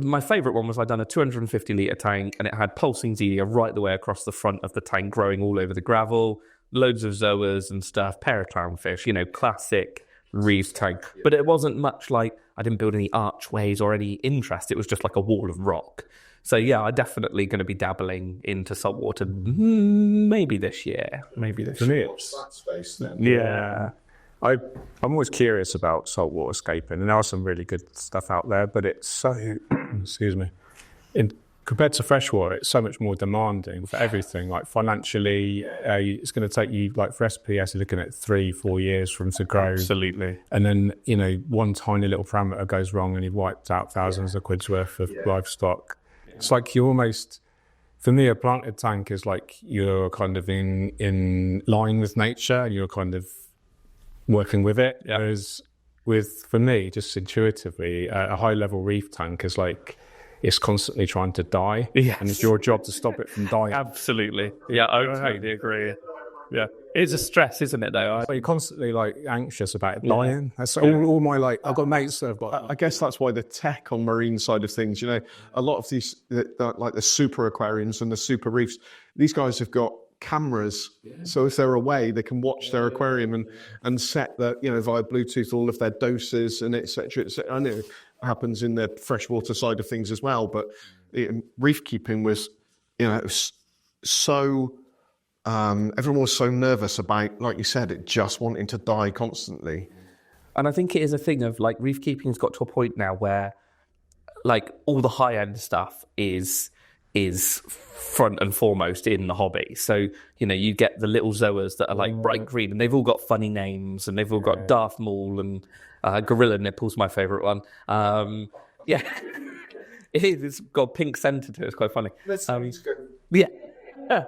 my favourite one was I done a 250 litre tank, and it had pulsing Zelia right the way across the front of the tank, growing all over the gravel, loads of zoas and stuff, pair of clownfish, you know, classic reef tank. But it wasn't much like, I didn't build any archways or any interest. It was just like a wall of rock. So yeah, I'm definitely going to be dabbling into saltwater maybe this year. For me, it's That space then. yeah. I'm always curious about saltwater scaping, and there are some really good stuff out there, but it's so, excuse me, compared to freshwater, it's so much more demanding for everything. Like financially, it's going to take you, like for SPS, you're looking at 3-4 years for them to grow. Absolutely. And then, you know, one tiny little parameter goes wrong and you've wiped out thousands of quid's worth of livestock. It's like you almost, for me, a planted tank is like you're kind of in line with nature, and you're kind of working with it. Yeah. Whereas for me, just intuitively, a high level reef tank is like, it's constantly trying to die. Yes. And it's your job to stop it from dying. Absolutely. Yeah, I totally agree. Yeah. It's a stress, isn't it, though? You're constantly like anxious about it dying. That's all my, like, I've got mates that have got. I guess that's why the tech on marine side of things, you know, a lot of these, like the super aquariums and the super reefs, these guys have got cameras. So if they're away, they can watch their aquarium and set the, you know, via Bluetooth, all of their doses and et cetera, et cetera. I know it happens in the freshwater side of things as well, but reef keeping was, you know, it was so... everyone was so nervous about, like you said, it just wanting to die constantly. And I think it is a thing of, like, reef keeping's got to a point now where, like, all the high-end stuff is front and foremost in the hobby. So, you know, you get the little zoas that are, like, bright green, and they've all got funny names, and they've all got Darth Maul and Gorilla Nipple's my favourite one. Yeah. It is. It's got a pink centre to it. It's quite funny. Yeah.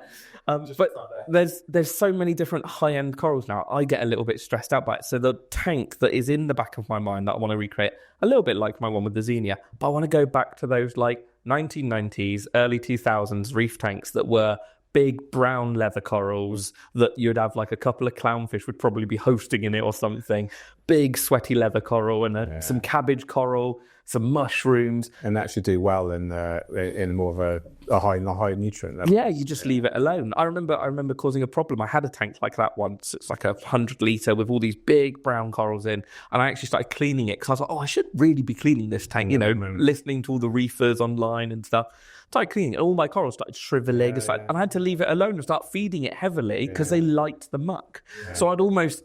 But there's so many different high-end corals now. I get a little bit stressed out by it. So the tank that is in the back of my mind that I want to recreate, a little bit like my one with the Xenia, but I want to go back to those like 1990s, early 2000s reef tanks that were big brown leather corals that you'd have like a couple of clownfish would probably be hosting in it or something. Big sweaty leather coral and some cabbage coral, some mushrooms. And that should do well in more of a high nutrient level. Yeah, you just leave it alone. I remember causing a problem. I had a tank like that once. It's like 100 litre with all these big brown corals in. And I actually started cleaning it because I was like, oh, I should really be cleaning this tank, you know, listening to all the reefers online and stuff. Started cleaning it. All my corals started shriveling. And I had to leave it alone and start feeding it heavily because they liked the muck. So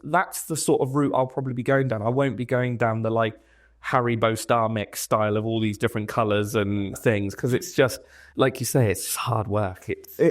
that's the sort of route I'll probably be going down. I won't be going down the like Haribo Star Mix style of all these different colours and things, because it's just, like you say, it's hard work.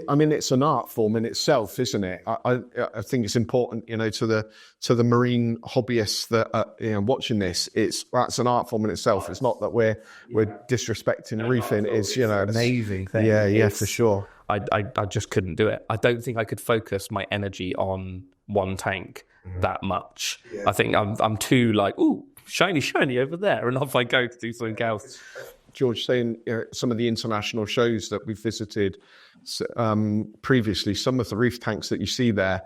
I mean, it's an art form in itself, isn't it? I think it's important, you know, to the marine hobbyists that are, you know, watching this. That's an art form in itself. It's not that we're disrespecting reefing. It's, you know, amazing thing. Yeah, for sure. I just couldn't do it. I don't think I could focus my energy on one tank that much. I think I'm too like, ooh, shiny over there, and off I go to do something else. George, saying, you know, some of the international shows that we've visited previously, some of the reef tanks that you see there,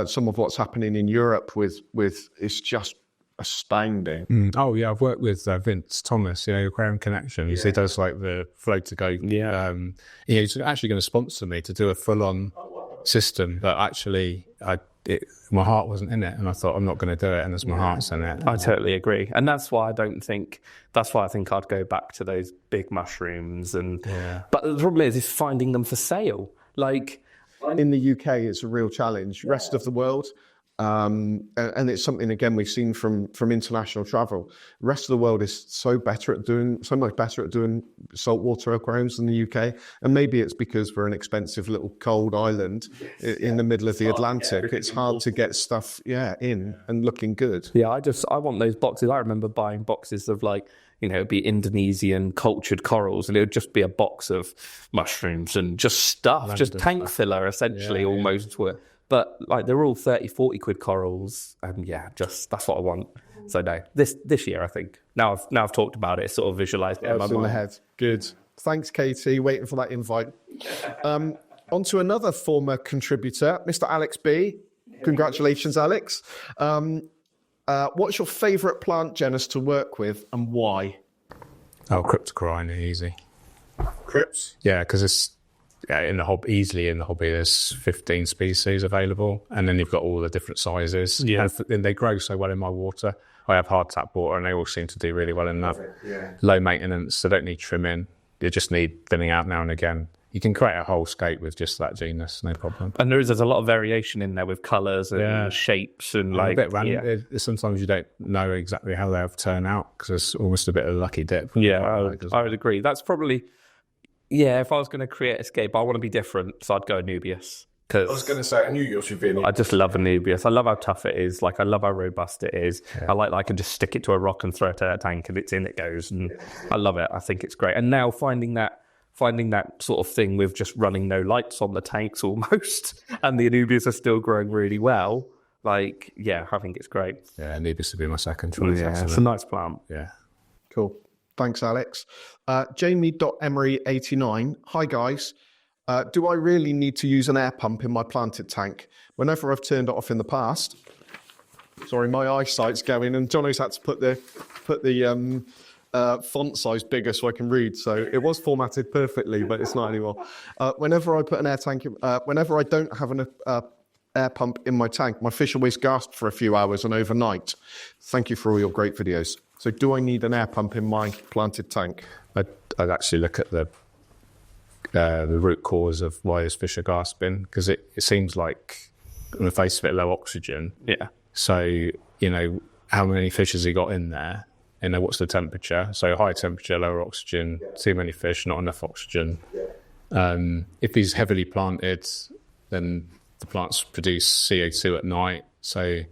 some of what's happening in Europe with it's just astounding. Oh yeah, I've worked with Vince Thomas, you know, Aquarium Connections. He does like the float to go. Yeah, he's actually going to sponsor me to do a full-on system, but actually my heart wasn't in it, and I thought, I'm not going to do it unless my heart's in it. I totally agree, and that's why I think I'd go back to those big mushrooms. But the problem is finding them for sale. Like in the UK, it's a real challenge. Rest of the world, and it's something again we've seen from international travel. The rest of the world is so much better at doing saltwater aquariums than the UK, and maybe it's because we're an expensive little cold island in the middle of the Atlantic. It's hard to get stuff in and looking good. Yeah, I want those boxes. I remember buying boxes of like, you know, it'd be Indonesian cultured corals, and it would just be a box of mushrooms and just stuff, just tank filler essentially, almost. But like they're all 30-40 quid corals, and just that's what I want. So no, this year I think. Now I've talked about it, sort of visualised it in my mind. In the head. Good. Thanks, Katie. Waiting for that invite. On to another former contributor, Mr. Alex B. Congratulations, Alex. What's your favourite plant genus to work with and why? Oh, cryptocorinne, easy. Crips? Yeah, because it's in the hobby. Easily in the hobby, there's 15 species available, and then you've got all the different sizes. Yeah. And they grow so well in my water. I have hard tap water, and they all seem to do really well in that. Yeah. Low maintenance. They don't need trimming. They just need thinning out now and again. You can create a whole scape with just that genus, no problem. And there's a lot of variation in there with colours and shapes and A bit random. Sometimes you don't know exactly how they'll turn out because it's almost a bit of a lucky dip. Yeah, I would agree. That's probably, if I was going to create a scape, I want to be different, so I'd go Anubias. I was going to say, I knew yours would be in I just love Anubias. I love how tough it is. Like, I love how robust it is. I like that I can just stick it to a rock and throw it at a tank and it's in, it goes. And I love it. I think it's great. And now finding that sort of thing with just running no lights on the tanks almost, and the Anubias are still growing really well. Like, I think it's great. Yeah, Anubis would be my second choice. Yeah, it's a nice plant. Yeah. Cool. Thanks, Alex. Jamie.emery89. Hi, guys. Do I really need to use an air pump in my planted tank? Whenever I've turned it off in the past, sorry, my eyesight's going, and Johnny's had to put the font size bigger so I can read. So it was formatted perfectly, but it's not anymore. Whenever I put an air tank, whenever I don't have an air pump in my tank, my fish always gasp for a few hours and overnight. Thank you for all your great videos. So do I need an air pump in my planted tank? I'd actually look at the root cause of why those fish are gasping, because it seems like on the face of it, low oxygen. Yeah. So, how many fish has he got in there? What's the temperature? So high temperature, lower oxygen, too many fish, not enough oxygen. If he's heavily planted, then the plants produce CO2 at night. So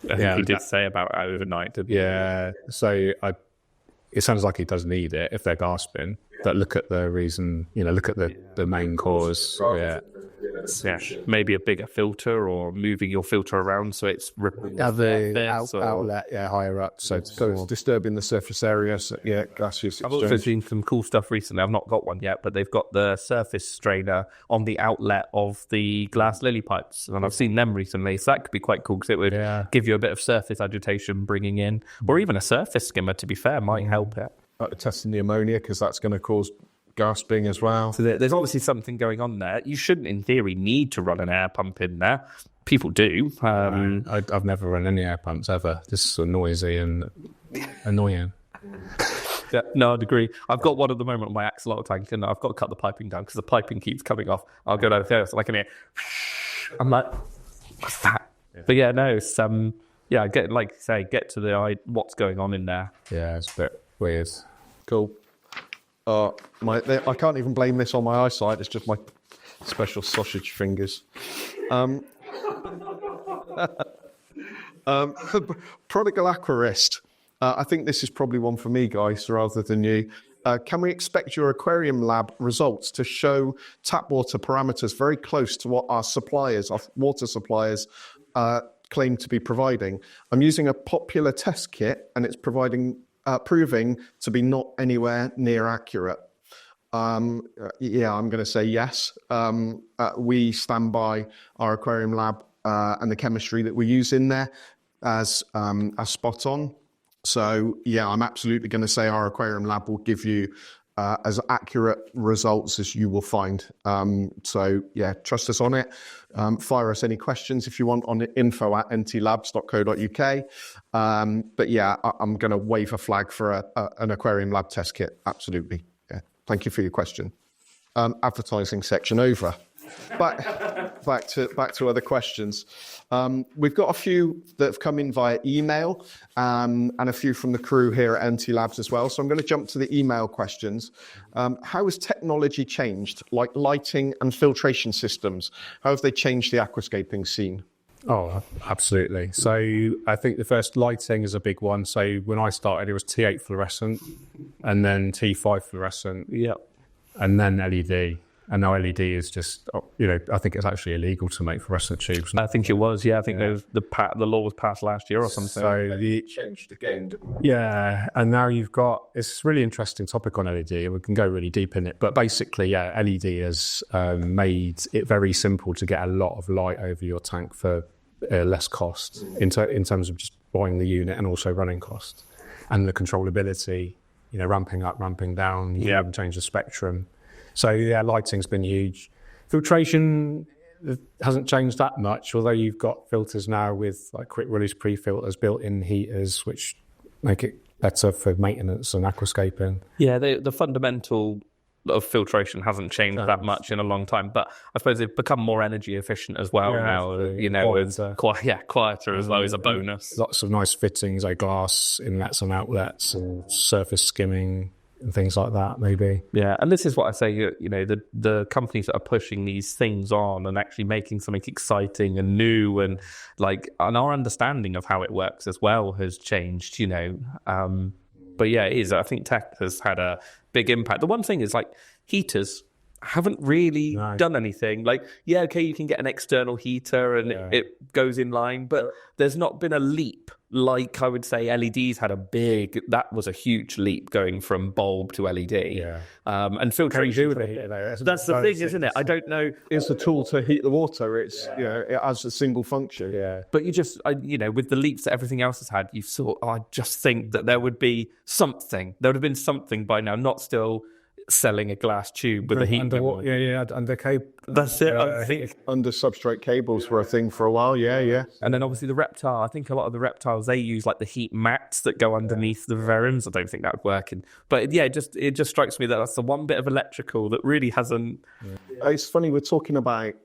I think he did say about overnight, didn't he? Yeah. So it sounds like he does need it if they're gasping. But look at the reason, look at the main cause. Yeah. Maybe a bigger filter or moving your filter around so it's Outlet, higher up. So it's disturbing the surface area. So, gaseous I've also seen some cool stuff recently. I've not got one yet, but they've got the surface strainer on the outlet of the glass lily pipes. And I've seen them recently. So that could be quite cool because it would give you a bit of surface agitation bringing in, or even a surface skimmer, to be fair, might help it. Testing the ammonia, because that's going to cause gasping as well. So there's obviously something going on there. You shouldn't, in theory, need to run an air pump in there. People do. I've never run any air pumps ever. This is so noisy and annoying. Yeah, no, I'd agree. I've got one at the moment on my axolotl tank, and I've got to cut the piping down because the piping keeps coming off. I'll go downstairs, so I can hear. I'm like, what's that? Yeah. But it's get to the what's going on in there. Yeah, it's a bit weird. Cool. I can't even blame this on my eyesight. It's just my special sausage fingers. Prodigal Aquarist. I think this is probably one for me, guys, rather than you. Can we expect your aquarium lab results to show tap water parameters very close to what our water suppliers, claim to be providing? I'm using a popular test kit, and it's proving to be not anywhere near accurate. I'm going to say yes. We stand by our aquarium lab and the chemistry that we use in there as spot on. So I'm absolutely going to say our aquarium lab will give you as accurate results as you will find. Trust us on it. Fire us any questions if you want on info@ntlabs.co.uk. I'm going to wave a flag for an aquarium lab test kit. Absolutely. Yeah. Thank you for your question. Advertising section over. Back to other questions. We've got a few that have come in via email and a few from the crew here at NT Labs as well. So I'm going to jump to the email questions. How has technology changed, like lighting and filtration systems? How have they changed the aquascaping scene? Oh, absolutely. So I think the first lighting is a big one. So when I started, it was T8 fluorescent and then T5 fluorescent. Yeah. And then LED. And now LED is just, I think it's actually illegal to make fluorescent tubes. I think it was, I think the law was passed last year or something. So it changed again. Yeah, and now you've got, it's a really interesting topic on LED. We can go really deep in it. But basically, LED has made it very simple to get a lot of light over your tank for less cost in terms of just buying the unit and also running cost and the controllability, ramping up, ramping down, you can even change the spectrum. So yeah, lighting's been huge. Filtration hasn't changed that much, although you've got filters now with like quick release pre-filters, built-in heaters, which make it better for maintenance and aquascaping. Yeah, the fundamental of filtration hasn't changed that much in a long time, but I suppose they've become more energy efficient as well now. It's quieter as well as a bonus. Lots of nice fittings, like glass inlets and outlets, and surface skimming and things like that, maybe. Yeah, and this is what I say. The companies that are pushing these things on and actually making something exciting and new, and our understanding of how it works as well has changed. But yeah, it is. I think tech has had a big impact. The one thing is heaters haven't really done anything. You can get an external heater and it goes in line, but there's not been a leap. I would say LEDs had that was a huge leap going from bulb to LED. Yeah. And filtration. That's the thing, isn't it? I don't know. It's a tool to heat the water. It's, it has a single function. Yeah. But with the leaps that everything else has had, I just think that there would be something. There would have been something by now, not still selling a glass tube with a heat under cable. That's it. I think under substrate cables were a thing for a while. Yeah. And then obviously the reptile. I think a lot of the reptiles, they use the heat mats that go underneath the vivariums. I don't think that would work. But it just strikes me that that's the one bit of electrical that really hasn't. It's funny we're talking about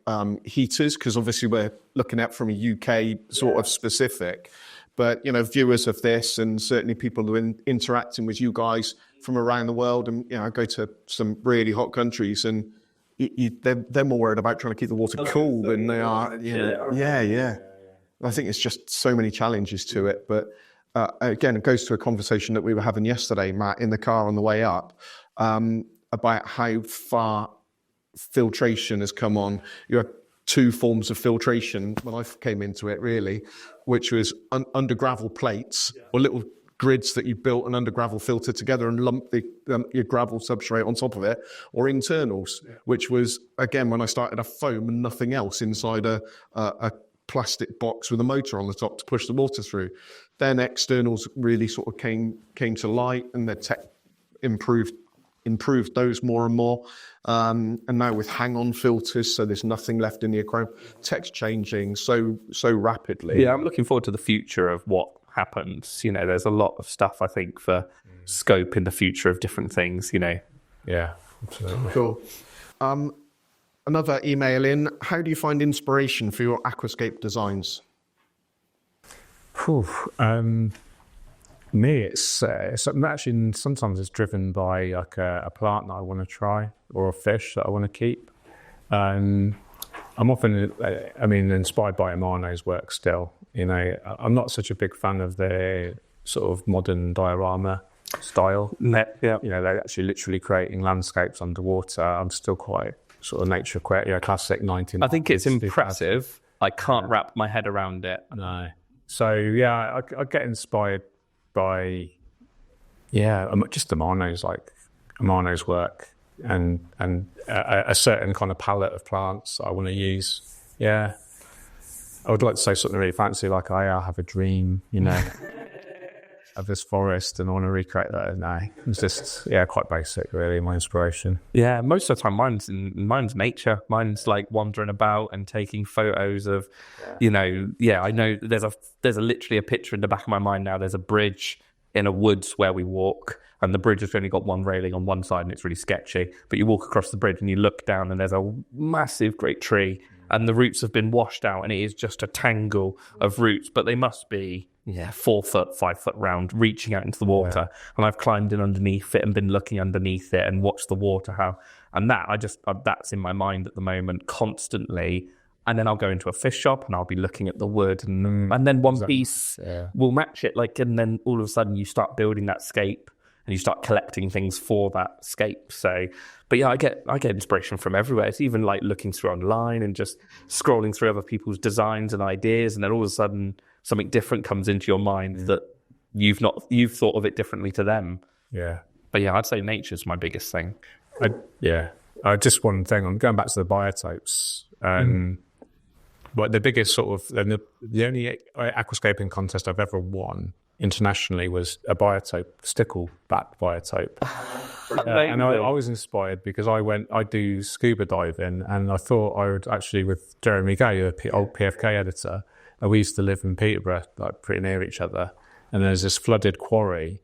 heaters because obviously we're looking at from a UK sort of specific. But, viewers of this and certainly people who are interacting with you guys from around the world, and, I go to some really hot countries and they're more worried about trying to keep the water cool than they are. Yeah. I think it's just so many challenges to it. But again, it goes to a conversation that we were having yesterday, Matt, in the car on the way up, about how far filtration has come on. You have two forms of filtration when I came into it, really, which was under gravel plates or little grids that you built an under gravel filter together and lump your gravel substrate on top of it, or internals, which was, again, when I started, a foam and nothing else inside a plastic box with a motor on the top to push the water through. Then externals really sort of came to light, and the tech improved those more and more. And now with hang-on filters, so there's nothing left in the aquarium. Tech's changing so rapidly. Yeah, I'm looking forward to the future of what happens. There's a lot of stuff, I think, for scope in the future of different things, Yeah, absolutely. Cool. Another email in. How do you find inspiration for your aquascape designs? Me, it's actually sometimes it's driven by a plant that I want to try or a fish that I want to keep. I'm often, inspired by Amano's work still. I'm not such a big fan of the sort of modern diorama style. They're actually literally creating landscapes underwater. I'm still quite sort of nature, classic 19. I think it's impressive. I can't wrap my head around it. No. So I get inspired by just Amano's work and a certain kind of palette of plants I want to use. I would like to say something really fancy, like I have a dream, of this forest and I want to recreate that. No, it's just quite basic, really, my inspiration. Yeah, most of the time mine's nature. Mine's wandering about and taking photos of, I know there's literally a picture in the back of my mind now. There's a bridge in a woods where we walk, and the bridge has only got one railing on one side and it's really sketchy. But you walk across the bridge and you look down and there's a massive great tree and the roots have been washed out and it is just a tangle of roots, but they must be 4 foot, 5 foot round, reaching out into the water. Yeah. And I've climbed in underneath it and been looking underneath it and watched the water that's in my mind at the moment constantly. And then I'll go into a fish shop and I'll be looking at the wood and then one piece will match it. And then all of a sudden you start building that scape and you start collecting things for that scape. So, but I get inspiration from everywhere. It's even looking through online and just scrolling through other people's designs and ideas. And then all of a sudden something different comes into your mind that you've thought of it differently to them. Yeah. But I'd say nature's my biggest thing. Just one thing. I'm going back to the biotopes. But the biggest sort of, and the only aquascaping contest I've ever won internationally was a biotope, stickleback biotope. And I was inspired because I do scuba diving, and I thought I would actually, with Jeremy Gay, old PFK editor, and we used to live in Peterborough, like pretty near each other, and there's this flooded quarry,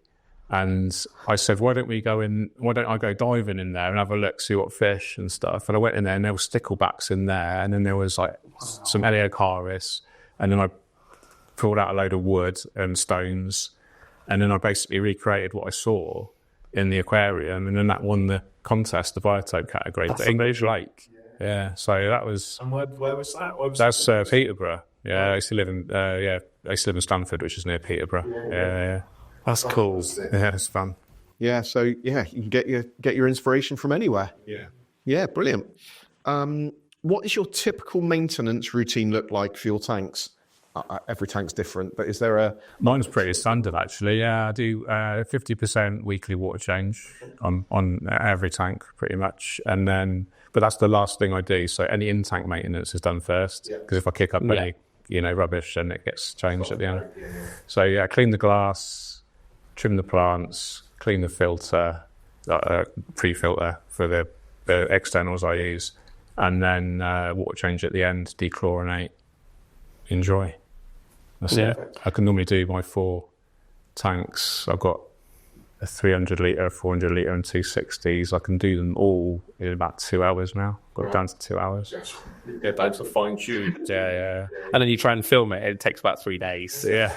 and I said, why don't I go diving in there and have a look, see what fish and stuff. And I went in there and there were sticklebacks in there, and then there was like some Eleocharis, and then I pulled out a load of wood and stones, and then I basically recreated what I saw in the aquarium, and then that won the contest, the biotope category. That's the English Lake. Yeah, so that was... And where was that? That's Peterborough. Yeah, I used to live in Stanford, which is near Peterborough. Yeah. That's cool. Yeah, it's fun. Yeah, so yeah, you can get your inspiration from anywhere. Yeah. Yeah, brilliant. What is your typical maintenance routine look like for your tanks? Every tank's different, but is there a... Mine's pretty standard, actually. Yeah, I do 50% weekly water change on every tank, pretty much. And then, but that's the last thing I do. So any in-tank maintenance is done first, because if I kick up any, rubbish, then it gets changed at the end. So yeah, clean the glass, trim the plants, clean the filter, pre-filter for the externals I use, and then water change at the end, dechlorinate, enjoy. That's it. I can normally do my 4 tanks. I've got a 300 litre, 400 litre and 260s. I can do them all in about 2 hours now. Got it down to 2 hours. Yeah, that's a fine tune. Yeah. And then you try and film it. It takes about 3 days. Yeah,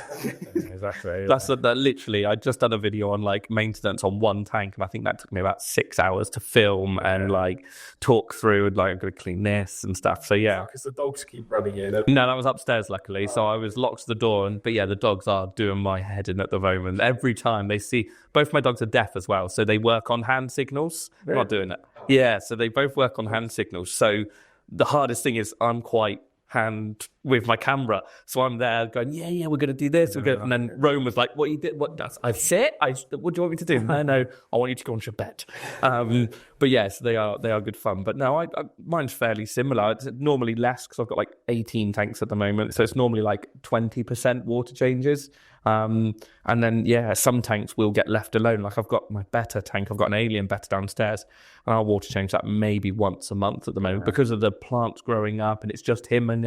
exactly. That's that literally. I just done a video on like maintenance on one tank, and I think that took me about 6 hours to film and like talk through and like I'm going to clean this and stuff. So yeah, Because the dogs keep running in. no, that was upstairs luckily. So I was locked the door, but yeah, the dogs are doing my head in at the moment. Every time they see, both my dogs are deaf as well, so they work on hand signals. I'm not doing it. Yeah, so they both work on hand signals. So the hardest thing is I'm quite hand with my camera, so I'm there going, yeah, we're going to do this, and then Rome was like, what you did, what does I sit? What do you want me to do? No, I want you to go on your bed. But yes, they are good fun. But no, I mine's fairly similar. It's normally less because I've got like 18 tanks at the moment, so it's normally like 20% water changes. And then, some tanks will get left alone. Like I've got my betta tank, I've got an alien betta downstairs, and I'll water change that maybe once a month at the moment because of the plants growing up and it's just him and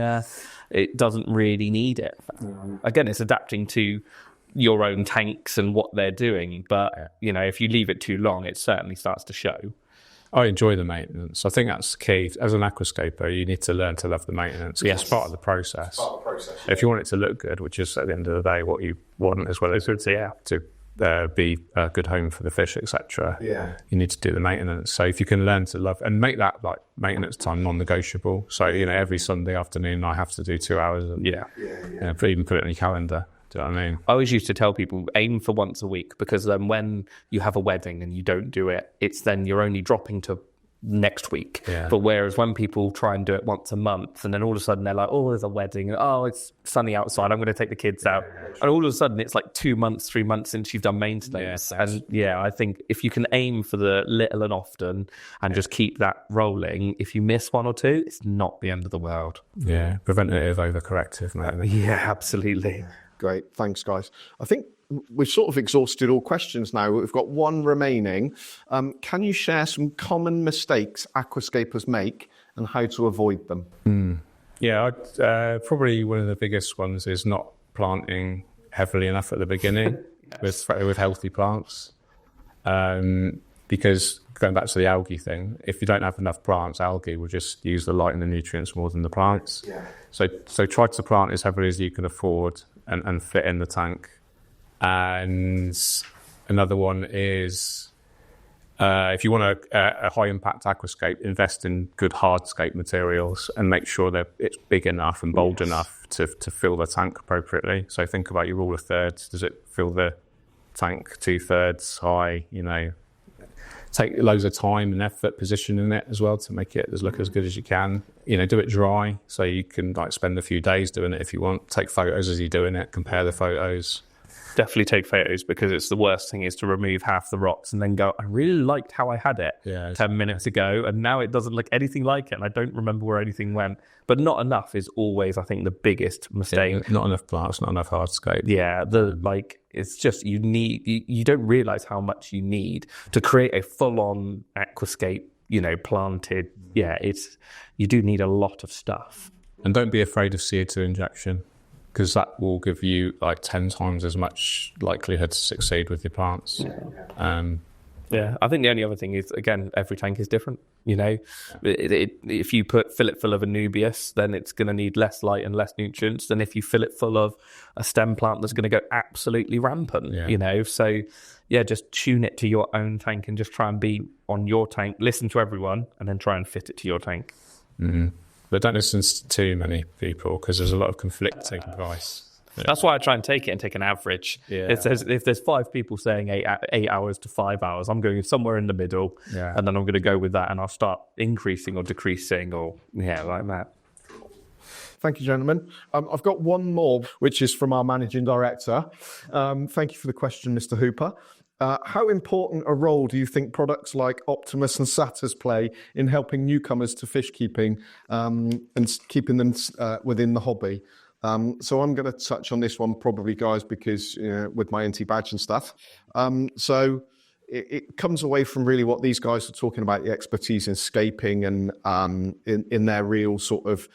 it doesn't really need it. Again, it's adapting to your own tanks and what they're doing. But, if you leave it too long, it certainly starts to show. I enjoy the maintenance. I think that's key. As an aquascaper, you need to learn to love the maintenance. Yes, it's part of the process. If you want it to look good, which is at the end of the day what you want as well as to be a good home for the fish, etc. You need to do the maintenance. So if you can learn to love and make that like maintenance time non-negotiable. So every Sunday afternoon I have to do 2 hours. And, even put it in your calendar. Do you know what I mean? I always used to tell people aim for once a week, because then when you have a wedding and you don't do it, it's then you're only dropping to next week. But whereas when people try and do it once a month, and then all of a sudden they're like, oh, there's a wedding, oh, it's sunny outside, I'm going to take the kids out, and all of a sudden it's like 2 months, 3 months since you've done maintenance. And I think if you can aim for the little and often and just keep that rolling, if you miss 1 or 2, it's not the end of the world. Preventative over corrective, mate. Absolutely. Great, thanks guys. I think we've sort of exhausted all questions now. We've got one remaining. Can you share some common mistakes aquascapers make and how to avoid them? Probably one of the biggest ones is not planting heavily enough at the beginning with healthy plants. Because going back to the algae thing, if you don't have enough plants, algae will just use the light and the nutrients more than the plants. So try to plant as heavily as you can afford and fit in the tank. And another one is if you want a high impact aquascape, invest in good hardscape materials and make sure that it's big enough and bold enough to fill the tank appropriately. So think about your rule of thirds. Does it fill the tank 2/3 high? Take loads of time and effort positioning it as well to make it look as good as you can. Do it dry so you can spend a few days doing it if you want. Take photos as you're doing it, compare the photos. definitely take photos, because it's the worst thing is to remove half the rocks and then go, I really liked how I had it 10 minutes ago, and now it doesn't look anything like it, and I don't remember where anything went. But not enough is always, I think, the biggest mistake. Yeah, not enough plants, not enough hardscape. Yeah, it's just you don't realize how much you need to create a full-on aquascape, planted. Yeah, you do need a lot of stuff. And don't be afraid of CO2 injection, because that will give you like 10 times as much likelihood to succeed with your plants. Yeah, I think the only other thing is, again, every tank is different. If you fill it full of Anubias, then it's going to need less light and less nutrients than if you fill it full of a stem plant that's going to go absolutely rampant. So just tune it to your own tank and just try and be on your tank. Listen to everyone and then try and fit it to your tank. Mm-hmm. But don't listen to too many people, because there's a lot of conflicting advice. Yeah. That's why I try and take it and take an average. Yeah. It says if there's 5 people saying 8 hours to 5 hours, I'm going somewhere in the middle, and then I'm going to go with that, and I'll start increasing or decreasing or like that. Thank you, gentlemen. I've got one more, which is from our managing director. Thank you for the question, Mr. Hooper. How important a role do you think products like Optimus and Satis play in helping newcomers to fish keeping and keeping them within the hobby? So I'm going to touch on this one probably, guys, because with my NT badge and stuff. So it comes away from really what these guys are talking about, the expertise in scaping and in their real sort of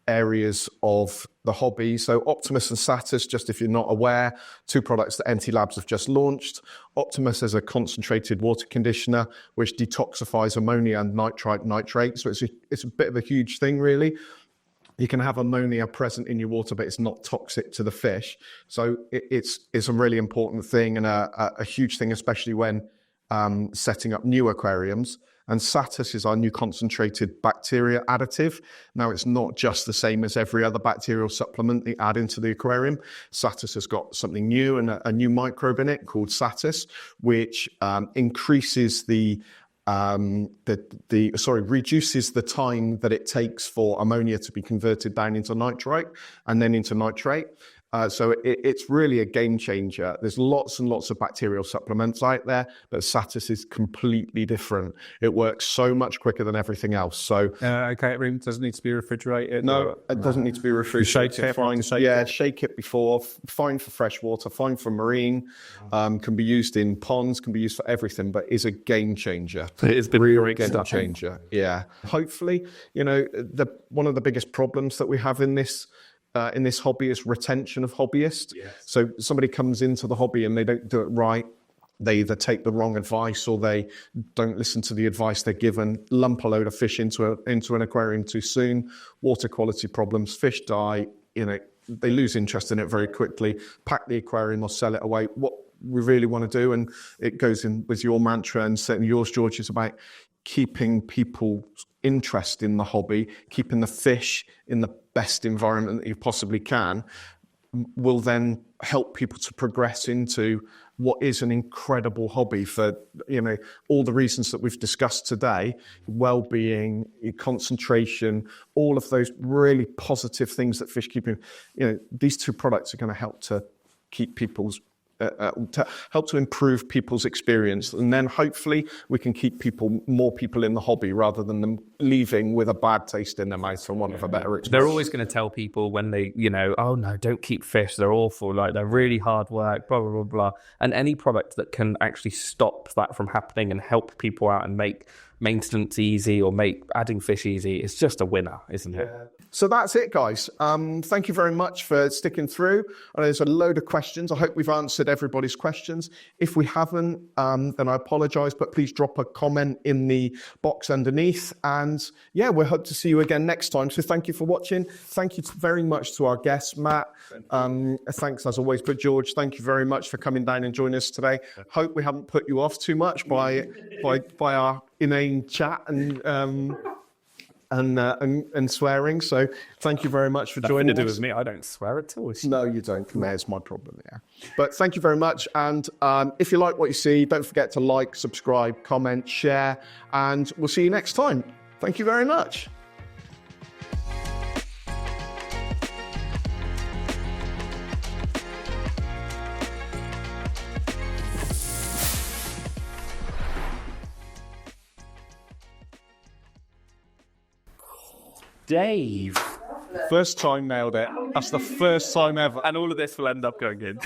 areas of the hobby. So Optimus and Satis, just if you're not aware, 2 products that NT Labs have just launched. Optimus is a concentrated water conditioner which detoxifies ammonia and nitrate. So it's a bit of a huge thing, really. You can have ammonia present in your water, but it's not toxic to the fish. So it's a really important thing and a huge thing, especially when setting up new aquariums. And Satis is our new concentrated bacteria additive. Now, it's not just the same as every other bacterial supplement they add into the aquarium. Satis has got something new and a new microbe in it called Satis, which reduces the time that it takes for ammonia to be converted down into nitrite and then into nitrate. So it's really a game changer. There's lots and lots of bacterial supplements out there, but Satis is completely different. It works so much quicker than everything else. So it doesn't need to be refrigerated. No, it doesn't need to be refrigerated. Shake it before. Fine for freshwater, fine for marine. Can be used in ponds, can be used for everything, but is a game changer. It has been real game changer. Yeah. Hopefully, one of the biggest problems that we have in this hobby is retention of hobbyists. Yes. So somebody comes into the hobby and they don't do it right. They either take the wrong advice or they don't listen to the advice they're given, lump a load of fish into an aquarium too soon, water quality problems, fish die, they lose interest in it very quickly, pack the aquarium or sell it away. What we really want to do, and it goes in with your mantra and certainly yours, George, is about keeping people's interest in the hobby, keeping the fish in the best environment that you possibly can, will then help people to progress into what is an incredible hobby for, all the reasons that we've discussed today, well-being, concentration, all of those really positive things that fish keeping, these 2 products are going to help to keep people's to help to improve people's experience, and then hopefully we can keep more people in the hobby rather than them leaving with a bad taste in their mouth, for want of a better experience. They're always going to tell people when they, oh no, don't keep fish, they're awful, like they're really hard work, blah, blah, blah, blah. And any product that can actually stop that from happening and help people out and make maintenance easy or make adding fish easy, it's just a winner, isn't it? Yeah. So that's it, guys. Thank you very much for sticking through. There's a load of questions. I hope we've answered everybody's questions. If we haven't, then I apologise, but please drop a comment in the box underneath. And yeah, we hope to see you again next time. So thank you for watching. Thank you very much to our guests, Matt. Thanks as always. But George, thank you very much for coming down and joining us today. Hope we haven't put you off too much by our inane chat and swearing. So thank you very much for joining us. Nothing to do with me. I don't swear at all. No, you don't. There's my problem there. But thank you very much. And if you like what you see, don't forget to like, subscribe, comment, share, and we'll see you next time. Thank you very much. Dave. First time nailed it. That's the first time ever. And all of this will end up going in.